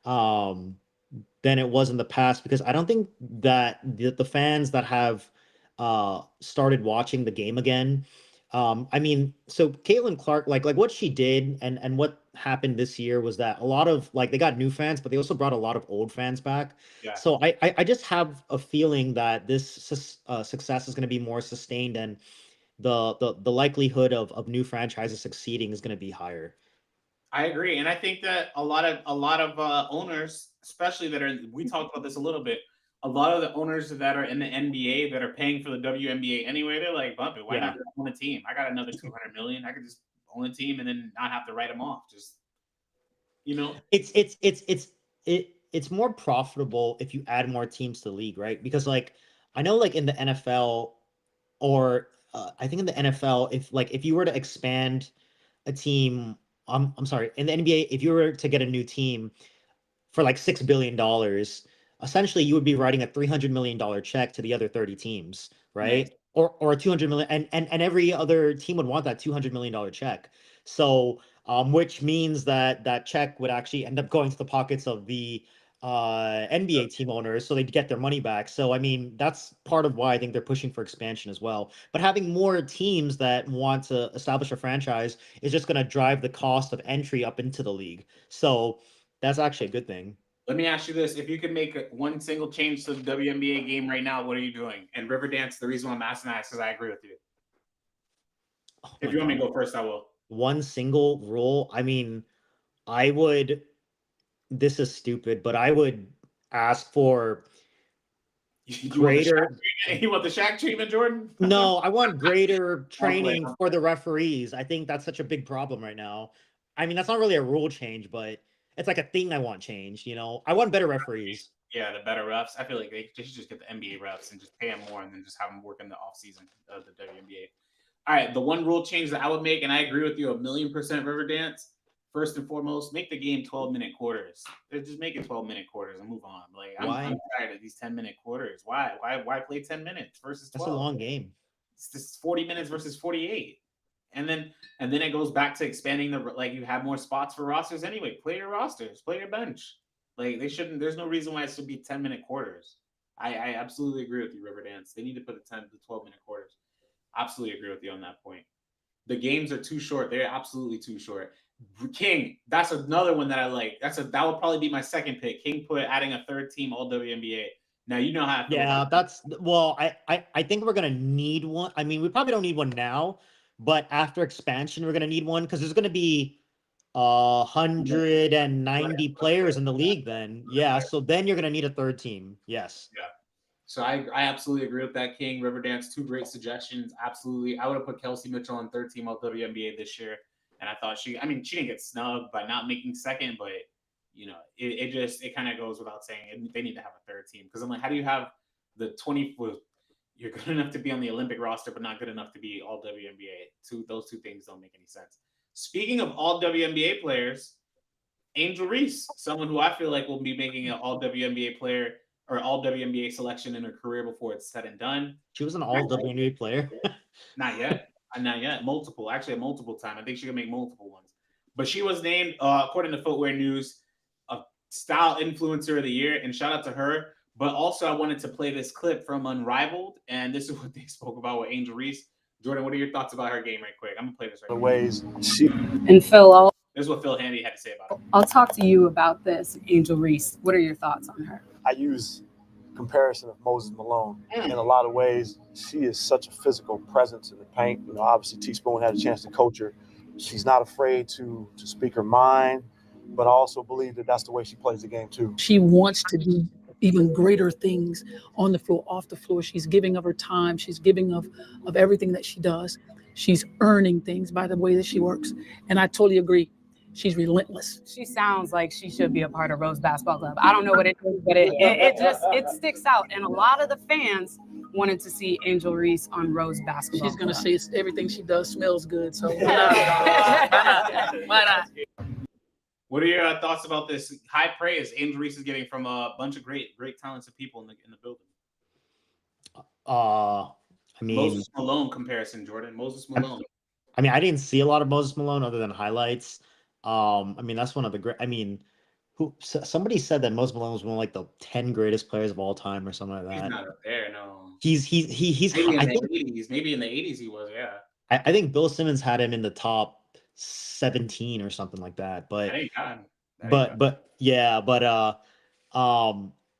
than it was in the past, because I don't think that the fans that have started watching the game again. I mean, so Caitlin Clark, like what she did and what happened this year was that a lot of they got new fans, but they also brought a lot of old fans back. Yeah. So I just have a feeling that this success is going to be more sustained, and the likelihood of new franchises succeeding is going to be higher. I agree, and I think that a lot of owners, especially we talked about this a little bit. A lot of the owners that are in the NBA that are paying for the WNBA anyway, they're like, "Bump it, why not own a team? I got another $200 million. I could just own a team and then not have to write them off." Just You know, it's more profitable if you add more teams to the league, right? Because like I know like in the NFL or I think in the NFL, if you were to expand a team, I'm sorry, in the NBA, if you were to get a new team for like $6 billion, essentially you would be writing a $300 million check to the other 30 teams, right? Nice. Or a 200 million, and every other team would want that $200 million check. So, which means that that check would actually end up going to the pockets of the NBA team owners, so they'd get their money back. So, I mean, that's part of why I think they're pushing for expansion as well. But having more teams that want to establish a franchise is just going to drive the cost of entry up into the league. So, that's actually a good thing. Let me ask you this: if you could make one single change to the WNBA game right now, what are you doing? And Riverdance, the reason why I'm asking that is because I agree with you. Oh If my you want me to God. go first, I will. One single rule. I mean, I would, this is stupid, but I would ask for You want the Shaq greater. treatment? You want the Shaq treatment, Jordan? No, I want greater I'm training playing. for the referees. I think that's such a big problem right now. I mean, that's not really a rule change, but it's like a thing I want changed, you know? I want better referees. Yeah, the better refs. I feel like they should just get the NBA refs and just pay them more and then just have them work in the off season of the WNBA. All right, the one rule change that I would make, and I agree with you 1,000,000% Riverdance. First and foremost, make the game 12-minute quarters. Just make it 12-minute quarters and move on. Like I'm Why? tired of these 10-minute quarters. Why play 10 minutes versus That's 12? a long game. It's just 40 minutes versus 48. And then it goes back to expanding the like you have more spots for rosters anyway. Play your rosters, play your bench. Like they shouldn't. There's no reason why it should be 10-minute quarters. I absolutely agree with you, Riverdance. They need to put the 10 to 12-minute quarters. Absolutely agree with you on that point. The games are too short. They're absolutely too short. King, that's another one that I like. That would probably be my second pick. King put adding a third team all WNBA. Now you know how I feel. Yeah, that's well, I think we're gonna need one. I mean, we probably don't need one now, but after expansion, we're gonna need one because there's gonna be 190 players in the league then. Yeah, so then you're gonna need a third team. Yes. Yeah. So I absolutely agree with that, King. Riverdance, two great suggestions. Absolutely. I would have put Kelsey Mitchell on third team all WNBA this year. And I thought she didn't get snubbed by not making second, but it kind of goes without saying they need to have a third team. Because I'm like, how do you have the 20 you're good enough to be on the Olympic roster, but not good enough to be all WNBA? Those two things don't make any sense. Speaking of all WNBA players, Angel Reese, someone who I feel like will be making an all WNBA player or all WNBA selection in her career before it's said and done. She was an all WNBA player. Not yet. Not yet. Multiple. Actually, a multiple time. I think she can make multiple ones. But she was named, according to Footwear News, a style influencer of the year. And shout out to her. But also, I wanted to play this clip from Unrivaled. And this is what they spoke about with Angel Reese. Jordan, what are your thoughts about her game right quick? I'm going to play this right The ways And Phil, This is what Phil Handy had to say about it. I'll talk to you about this, Angel Reese. What are your thoughts on her? I use comparison of Moses Malone. In a lot of ways, she is such a physical presence in the paint. You know, obviously Teaspoon had a chance to coach her. She's not afraid to speak her mind, but I also believe that that's the way she plays the game too. She wants to do even greater things on the floor, off the floor. She's giving of her time. She's giving of everything that she does. She's earning things by the way that she works. And I totally agree. She's relentless. She sounds like she should be a part of Rose Basketball Club. I don't know what it is, but it sticks out. And a lot of the fans wanted to see Angel Reese on Rose Basketball She's gonna Club. say everything she does smells good. So why not? What are your thoughts about this high praise Angel Reese is getting from a bunch of great talented people in the building? I mean, Moses Malone comparison, Jordan. Moses Malone. I mean, I didn't see a lot of Moses Malone other than highlights. I mean, that's one of the great. I mean, somebody said that Moses Malone was one of like the 10 greatest players of all time or something like that. He's not up there, no. He's Maybe in I the think 80s. Maybe in the 80s he was, yeah. I think Bill Simmons had him in the top 17 or something like that. But That ain't God.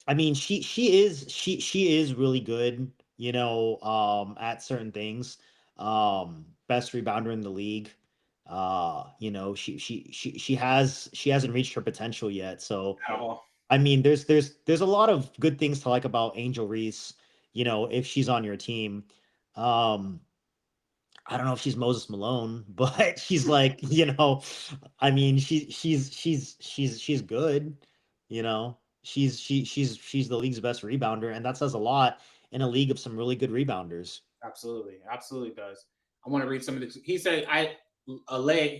I mean, she is really good, you know, at certain things. Best rebounder in the league. You know, she hasn't reached her potential yet. So At all. I mean, there's a lot of good things to like about Angel Reese, you know, if she's on your team. I don't know if she's Moses Malone, but she's like, I mean, she's good, she's the league's best rebounder, and that says a lot in a league of some really good rebounders. Absolutely does. I want to read some of this. He said,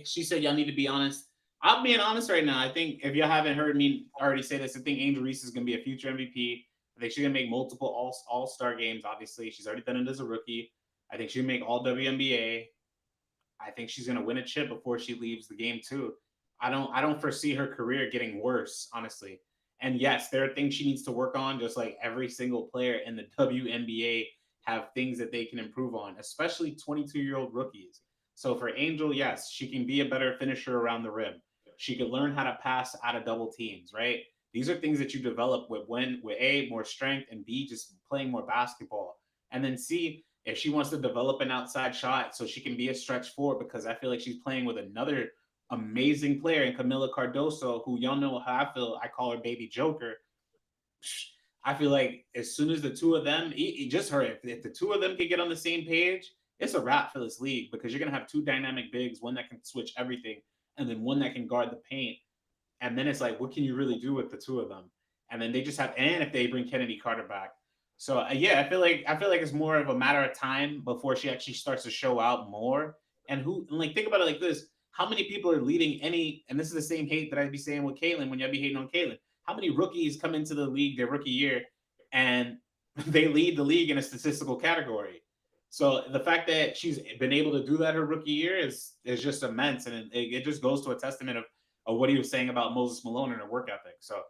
she said, y'all need to be honest. I'm being honest right now. I think if y'all haven't heard me already say this, I think Angel Reese is going to be a future MVP. I think she's going to make multiple all-star games, obviously. She's already done it as a rookie. I think she'll make all WNBA. I think she's going to win a chip before she leaves the game too. I don't foresee her career getting worse, honestly. And yes, there are things she needs to work on, just like every single player in the WNBA have things that they can improve on, especially 22-year-old rookies. So for Angel, yes, she can be a better finisher around the rim. She could learn how to pass out of double teams, right? These are things that you develop with A, more strength, and B, just playing more basketball. And then C, if she wants to develop an outside shot so she can be a stretch forward, because I feel like she's playing with another amazing player in Camila Cardoso, who y'all know how I feel. I call her Baby Joker. I feel like as soon as the two of them, just her, if the two of them can get on the same page, it's a wrap for this league, because you're going to have two dynamic bigs, one that can switch everything, and then one that can guard the paint. And then it's like, what can you really do with the two of them? And then they just have, and if they bring Kennedy Carter back. So yeah, I feel like it's more of a matter of time before she actually starts to show out more. And think about it like this: how many people are leading any? And this is the same hate that I'd be saying with Caitlin when y'all be hating on Caitlin. How many rookies come into the league their rookie year and they lead the league in a statistical category? So the fact that she's been able to do that her rookie year is just immense, and it just goes to a testament of what he was saying about Moses Malone and her work ethic. So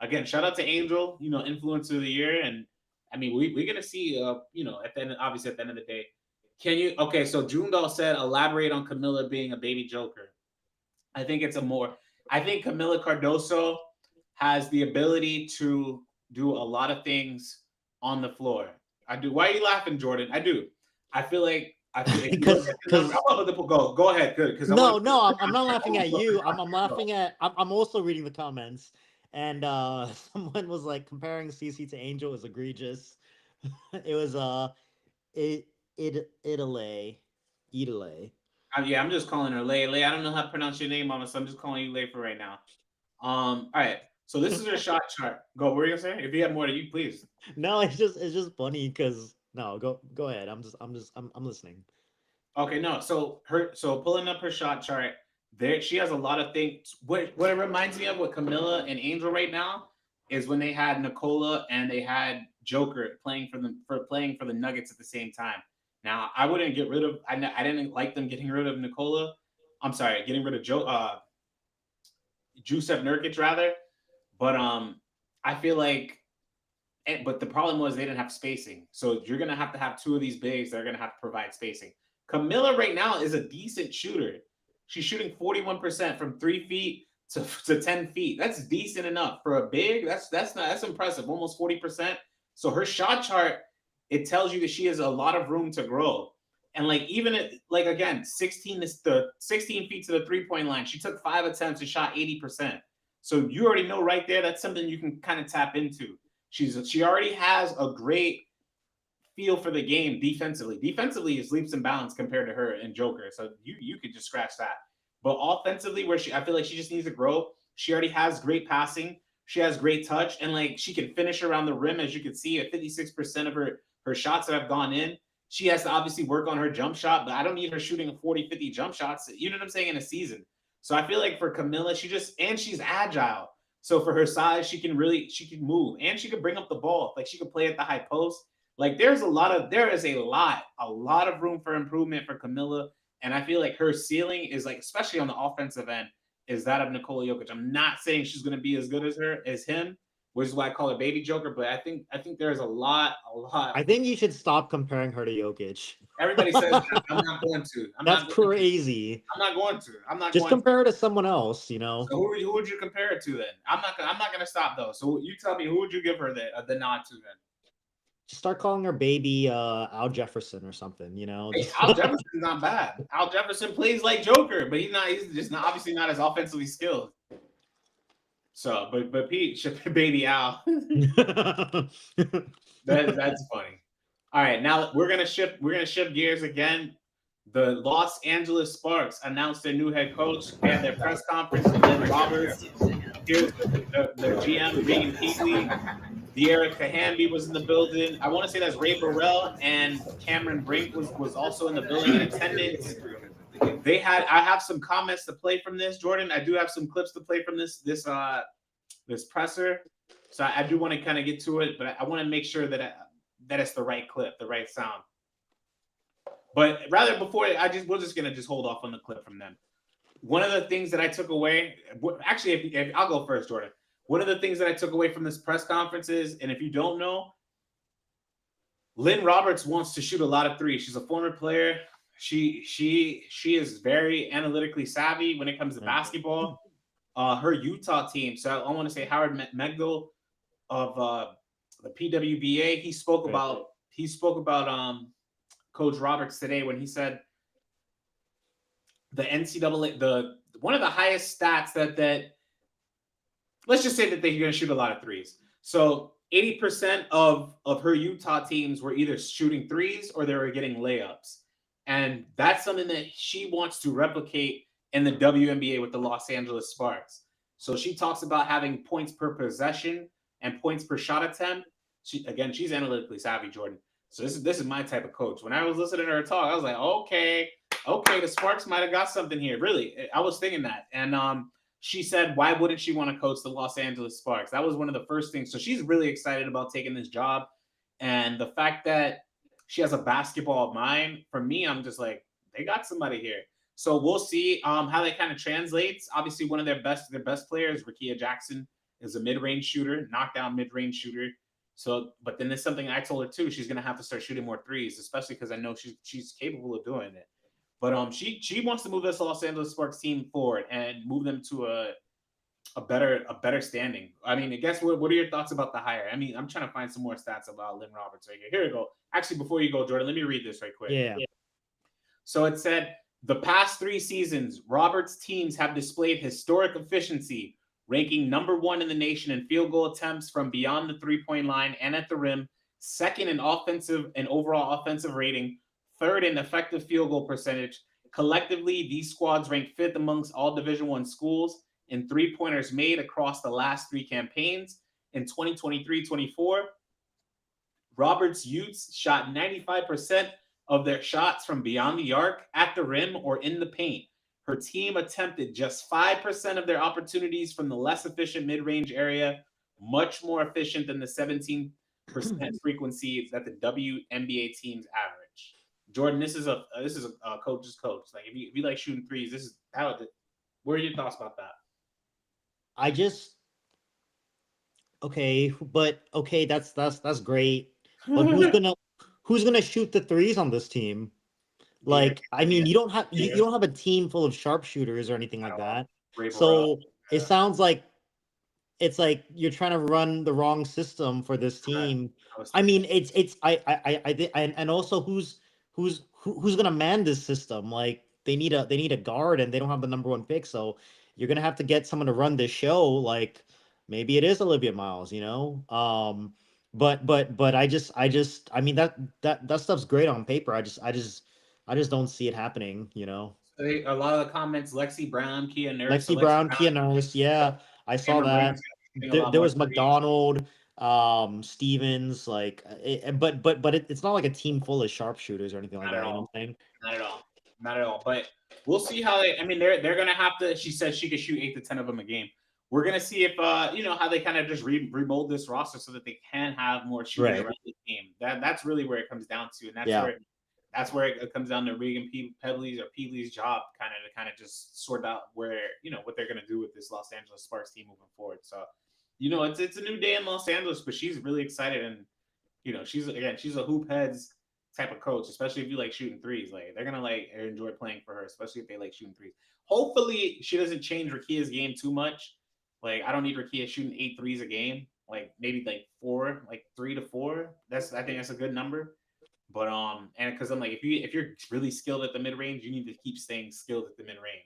again, shout out to Angel, influencer of the year. And I mean, we're gonna see, at the end of the day, so Jundal said, elaborate on Camila being a baby Joker. I think Camila Cardoso has the ability to do a lot of things on the floor. I do. Why are you laughing, Jordan? I do. I feel like because go ahead. Good. I'm not laughing at you. I'm laughing at. I'm also reading the comments, and someone was like comparing CC to Angel is egregious. It was Idale. Yeah, I'm just calling her Lay. I don't know how to pronounce your name, Mama, so I'm just calling you Lay for right now. All right. So this is her shot chart. Go. What were you saying? If you have more to you, please. No, it's just funny because no. Go ahead. I'm listening. Okay. No. So pulling up her shot chart, there she has a lot of things. What it reminds me of with Camila and Angel right now is when they had Nicola and they had Joker playing for the Nuggets at the same time. Now I wouldn't get rid of. I didn't like them getting rid of Nicola. I'm sorry, getting rid of Jusuf Nurkic rather. But I feel like, but the problem was they didn't have spacing. So you're gonna have to have two of these bigs that are gonna have to provide spacing. Camila right now is a decent shooter. She's shooting 41% from 3 feet to 10 feet. That's decent enough for a big. That's impressive. Almost 40%. So her shot chart, it tells you that she has a lot of room to grow. And again, 16 feet to the 3-point line. She took 5 attempts and shot 80%. So you already know right there, that's something you can kind of tap into. She already has a great feel for the game defensively. Defensively is leaps and bounds compared to her and Joker. So you could just scratch that. But offensively, I feel like she just needs to grow. She already has great passing. She has great touch, and she can finish around the rim, as you can see, at 56% of her shots that have gone in. She has to obviously work on her jump shot, but I don't need her shooting 40, 50 jump shots, you know what I'm saying, in a season. So I feel like for Camila, she's agile. So for her size, she can move, and she can bring up the ball. She could play at the high post. There is a lot of room for improvement for Camila. And I feel like her ceiling is especially on the offensive end, is that of Nikola Jokic. I'm not saying she's going to be as good as him, which is why I call her Baby Joker. But I think there's a lot. I think you should stop comparing her to Jokic. Everybody says that. I'm not going to. That's crazy. I'm not going to. Just compare her to someone else, So who would you compare it to then? I'm not going to stop though. So you tell me, who would you give her the nod to then? Just start calling her baby Al Jefferson or something, Hey, Al Jefferson's not bad. Al Jefferson plays like Joker, but he's just not obviously not as offensively skilled. So, but Pete, baby Al. That's funny. All right, now we're gonna shift gears again. The Los Angeles Sparks announced their new head coach. They had their press conference with Lynn Roberts. Here's the GM, Regan Peasley. De'Ara Kahambi was in the building. I want to say that's Ray Burrell and Cameron Brink was also in the building in attendance. I have some comments to play from this, Jordan. I do have some clips to play from this presser. So I do want to kind of get to it, but I want to make sure that it's the right clip, the right sound. But rather before we're just gonna hold off on the clip from them. One of the things that I took away, actually, if I'll go first, Jordan. One of the things that I took away from this press conference is, and if you don't know, Lynn Roberts wants to shoot a lot of threes. She's a former player. She is very analytically savvy when it comes to basketball. Her Utah team. So I want to say Howard Megdal of the PWBA. He spoke about Coach Roberts today when he said the NCAA, one of the highest stats that let's just say that they're going to shoot a lot of threes. So 80% of her Utah teams were either shooting threes or they were getting layups. And that's something that she wants to replicate in the WNBA with the Los Angeles Sparks. So she talks about having points per possession and points per shot attempt. She's analytically savvy, Jordan. So this is my type of coach. When I was listening to her talk, I was like, okay, the Sparks might have got something here. Really, I was thinking that. And she said, why wouldn't she want to coach the Los Angeles Sparks? That was one of the first things. So she's really excited about taking this job. And the fact that she has a basketball mind, for me, I'm just like, they got somebody here. So we'll see how that kind of translates. Obviously, one of their best players, Rickea Jackson, is a mid-range shooter, knockdown mid-range shooter. So, but then there's something I told her too. She's gonna have to start shooting more threes, especially because I know she's capable of doing it. But she wants to move this Los Angeles Sparks team forward and move them to a better standing. I mean, I guess what are your thoughts about the hire? I mean, I'm trying to find some more stats about Lynn Roberts right here. Here we go. Actually, before you go, Jordan, let me read this right quick. Yeah. So it said, the past 3 seasons, Roberts' teams have displayed historic efficiency, ranking number 1 in the nation in field goal attempts from beyond the three-point line and at the rim, 2nd in offensive and overall offensive rating, 3rd in effective field goal percentage. Collectively, these squads rank 5th amongst all Division I schools in three-pointers made across the last 3 campaigns. In 2023-24, Roberts' Utes shot 95% of their shots from beyond the arc, at the rim, or in the paint. Her team attempted just 5% of their opportunities from the less efficient mid-range area, much more efficient than the 17% frequency that the WNBA teams average. Jordan, this is a coach's coach. Like if you like shooting threes, this is how. What are your thoughts about that? That's great. But who's gonna shoot the threes on this team? Like, I mean, you don't have a team full of sharpshooters or anything like that. So it sounds like it's like you're trying to run the wrong system for this team. I mean, and also who's gonna man this system? Like they need a guard and they don't have the number 1 pick, so you're gonna have to get someone to run this show. Like maybe it is Olivia Miles, you know. But I mean that stuff's great on paper. I just don't see it happening, you know. A lot of the comments, Lexi Brown, Kia Nurse. Kia Nurse, yeah, I saw that. There was McDonald, Stevens, like, but it's not like a team full of sharpshooters or anything like that. You know what I'm saying? Not at all. But we'll see how they're gonna have to. She said she could shoot 8 to 10 of them a game. We're gonna see if how they kind of just remold this roster so that they can have more shooting around the team. That's really where it comes down to, and that's where it comes down to Regan Peasley's job, kind of just sort out where what they're gonna do with this Los Angeles Sparks team moving forward. So, it's a new day in Los Angeles, but she's really excited, and she's a hoop heads type of coach, especially if you like shooting threes. Like they're gonna enjoy playing for her, especially if they like shooting threes. Hopefully, she doesn't change Rickea's game too much. Like I don't need Rickea shooting 8 threes a game. Like maybe 4, like 3 to 4. I think that's a good number. But and because I'm like, if you're really skilled at the mid range, you need to keep staying skilled at the mid range.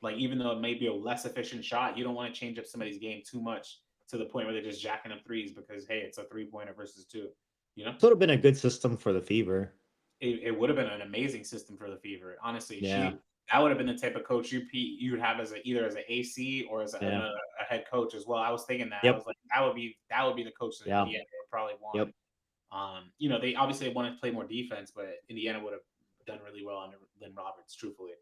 Like even though it may be a less efficient shot, you don't want to change up somebody's game too much to the point where they're just jacking up threes because hey, it's a 3-pointer versus 2. It would have been a good system for the Fever. it would have been an amazing system for the Fever. Honestly, Yeah. that would have been the type of coach you would have as either as an AC or as Yeah. a head coach as well. I was thinking that. I Yep. was like, that would be the coach that Yeah. Indiana would probably want. Yep. You know, they obviously wanted to play more defense, but Indiana would have done really well under Lynn Roberts, truthfully.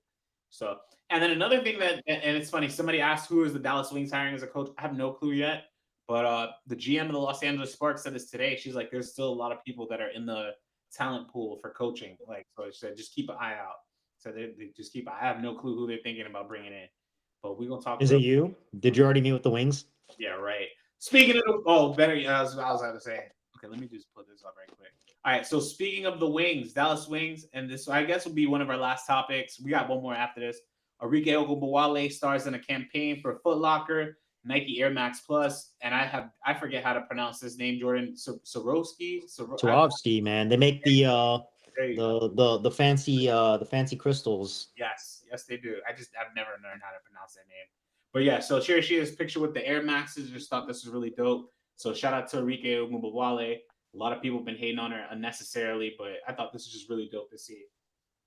So, and then another thing and it's funny, somebody asked who is the Dallas Wings hiring as a coach. I have no clue yet, but the GM of the Los Angeles Sparks said this today. She's like, there's still a lot of people that are in the talent pool for coaching. Like, so she said, just keep an eye out. So they just keep. I have no clue who they're thinking about bringing in, but we're gonna talk. Is it you? Did you already meet with the Wings? Yeah, right. Speaking of better, I was about to say. Okay, let me just put this up right quick. All right, so speaking of the Wings, Dallas Wings, and this I guess will be one of our last topics. We got one more after this. Enrique Ogunbowale stars in a campaign for Foot Locker, Nike Air Max Plus, and I forget how to pronounce this name, Jordan Swarovski, man. They make the fancy crystals. Yes, they do. I've never learned how to pronounce that name. But yeah, so here she is, picture with the Air Maxes. Just thought this was really dope. So shout out to Enrique Ogunbowale. A lot of people have been hating on her unnecessarily, but I thought this was just really dope to see.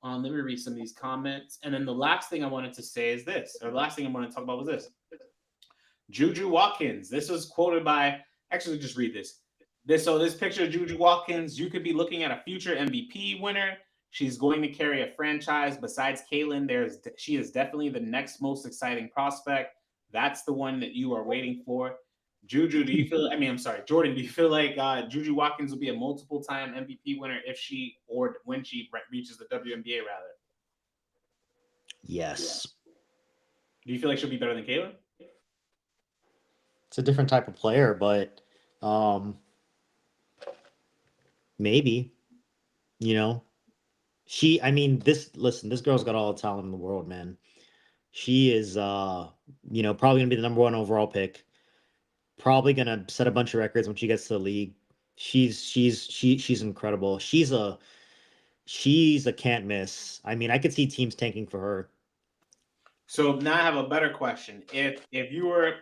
Let me read some of these comments. And then the last thing I wanted to say is this, or the last thing I want to talk about was this. Juju Watkins. This was quoted by, actually just read this. This picture of Juju Watkins, you could be looking at a future MVP winner. She's going to carry a franchise. Besides Kaylin, she is definitely the next most exciting prospect. That's the one that you are waiting for. Juju, Jordan, do you feel like Juju Watkins will be a multiple-time MVP winner when she reaches the WNBA, rather? Yes. Do you feel like she'll be better than Kaylin? It's a different type of player, but maybe, you know, this girl's got all the talent in the world, man. She is, probably gonna be the number 1 overall pick. Probably gonna set a bunch of records when she gets to the league. She's incredible. She's a can't miss. I mean, I could see teams tanking for her. So now I have a better question. If you were,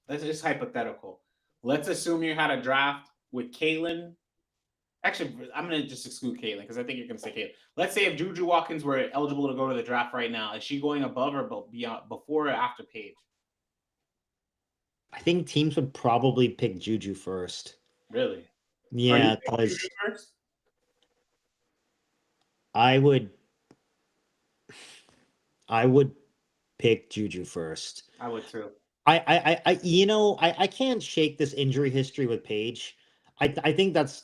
let's just hypothetical. Let's assume you had a draft with Kaylin. Actually, I'm gonna just exclude Kaylin because I think you're gonna say Kaylin. Let's say if Juju Watkins were eligible to go to the draft right now, is she going above or before or after Paige? I think teams would probably pick Juju first. Really? Yeah, because I would pick Juju first. I would too. I can't shake this injury history with Paige. I think that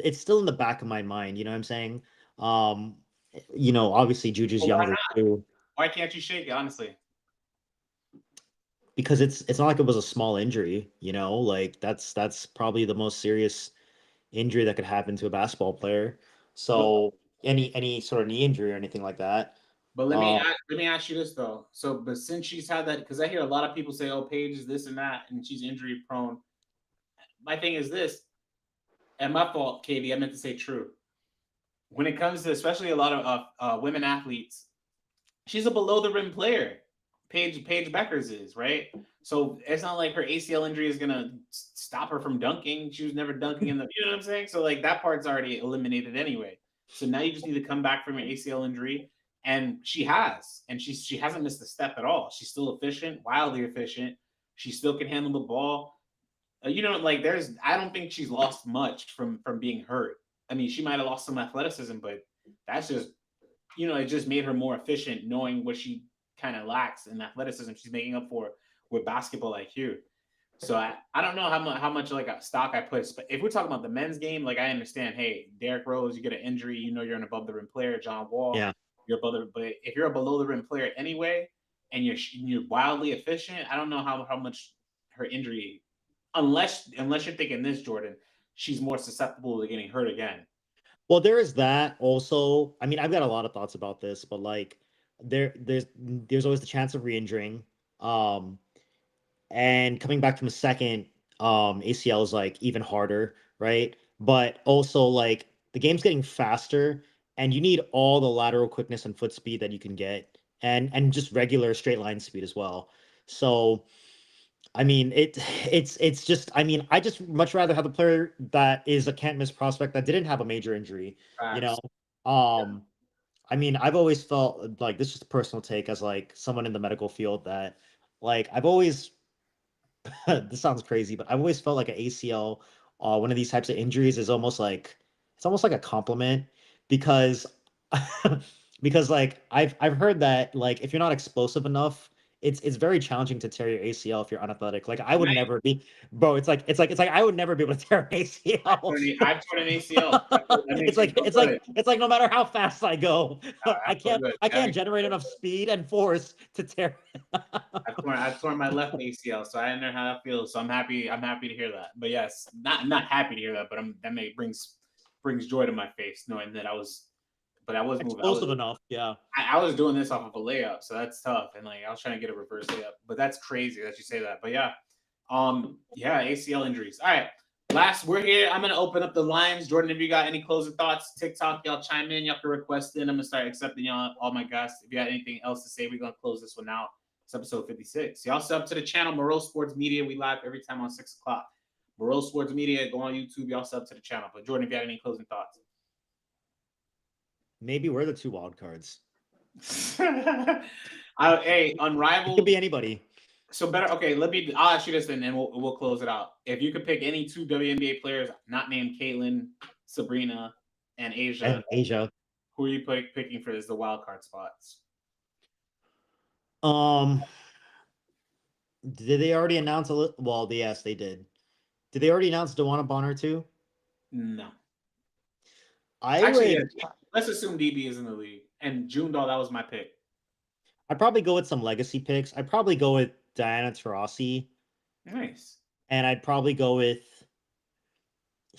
it's still in the back of my mind. You know what I'm saying? Obviously Juju's younger too. Why can't you shake it, honestly? Because it's not like it was a small injury, like that's probably the most serious injury that could happen to a basketball player. So any sort of knee injury or anything like that. But let me ask you this though. So, but since she's had that, because I hear a lot of people say, "Oh, Paige is this and that," and she's injury prone. My thing is this, and my fault, Katie. I meant to say true. When it comes to especially a lot of women athletes, she's a below the rim player. Paige Bueckers is, right? So it's not like her ACL injury is gonna stop her from dunking. She was never dunking in the, you know what I'm saying? So like that part's already eliminated anyway. So now you just need to come back from your ACL injury, and she hasn't missed a step at all. She's still efficient, wildly efficient. She still can handle the ball. I don't think she's lost much from being hurt. I mean, she might have lost some athleticism, but that's just, it just made her more efficient, knowing what she kind of lacks in athleticism. She's making up for with basketball IQ. So I don't know how much like a stock I put. But if we're talking about the men's game, like I understand, hey, Derrick Rose, you get an injury, you're an above the rim player. John Wall, yeah, you're above the. But if you're a below the rim player anyway, and you're wildly efficient, I don't know how much her injury, unless you're thinking this, Jordan, she's more susceptible to getting hurt again. Well, there is that also. I mean, I've got a lot of thoughts about this, but like there's always the chance of re-injuring. And coming back from a second ACL is like even harder, right? But also like the game's getting faster and you need all the lateral quickness and foot speed that you can get and just regular straight line speed as well. So I mean, it's just, I mean, I just much rather have a player that is a can't miss prospect that didn't have a major injury, you know? I mean, I've always felt like this is a personal take as like someone in the medical field that like I've always this sounds crazy, but I've always felt like an ACL, one of these types of injuries is almost like it's almost like a compliment because because like I've heard that like if you're not explosive enough, it's very challenging to tear your ACL if you're unathletic. Like I would never be, bro. It's like I would never be able to tear an ACL. I've torn an ACL. It's like no matter how fast I go, I can't good. generate enough speed and force to tear. I've torn my left ACL, so I know how that feels. So I'm happy to hear that. But yes, not happy to hear that, but brings joy to my face knowing that I was moving. Explosive enough, yeah. I was doing this off of a layup, so that's tough. And like I was trying to get a reverse layup, but that's crazy that you say that. But yeah, ACL injuries. All right, we're here. I'm gonna open up the lines. Jordan, if you got any closing thoughts, TikTok, y'all chime in. Y'all can request in. I'm gonna start accepting y'all, all my guests. If you got anything else to say, we're gonna close this one out. It's episode 56. Y'all sub to the channel, Moreau Sports Media. We live every time on 6 o'clock. Moreau Sports Media. Go on YouTube. Y'all sub to the channel. But Jordan, if you got any closing thoughts. Maybe we're the 2 wild cards. Unrivaled. It could be anybody. So better. Okay, I'll ask you this, and then we'll close it out. If you could pick any 2 WNBA players, not named Caitlin, Sabrina, and Asia, who are you picking for the wild card spots? Did they already announce well, yes, they did. Did they already announce DeWanna Bonner too? No. Let's assume DB is in the league. And June Doll, that was my pick. I'd probably go with some legacy picks. I'd probably go with Diana Taurasi. Nice. And I'd probably go with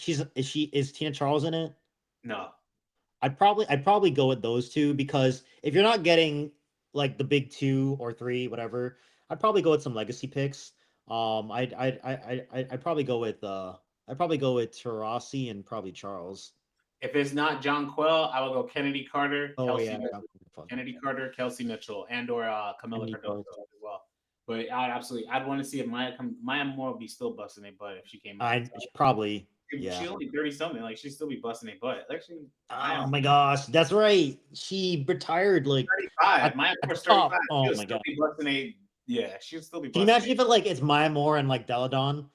is Tina Charles in it? No. I'd probably go with those 2 because if you're not getting like the big 2 or 3, whatever, I'd probably go with some legacy picks. I'd probably go with Taurasi and probably Charles. If it's not John Quell, I will go Kennedy Carter, Kelsey Mitchell, and or Camila Cardoso as well. But I'd want to see if Maya Moore would be still busting a butt if she came out. Probably. She's only 30-something. Like she'd still be busting a butt. Oh my gosh, that's right. She retired like 35. Maya Moore's 35. Oh my god. She'd still be busting. Can you imagine if it's Maya Moore and like Deladon?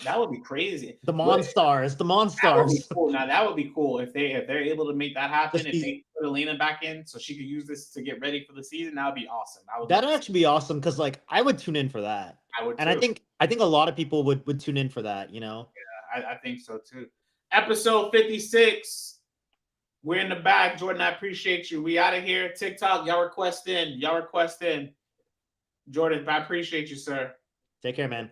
That would be crazy. The Monstars. That would be cool. Now that would be cool if they're able to make that happen. If they put Elena back in so she could use this to get ready for the season, that would be awesome. That'd actually be awesome because like I would tune in for that. I would, and too. I think a lot of people would tune in for that. You know. Yeah, I think so too. Episode 56. We're in the back, Jordan. I appreciate you. We out of here. TikTok, y'all request in. Jordan, I appreciate you, sir. Take care, man.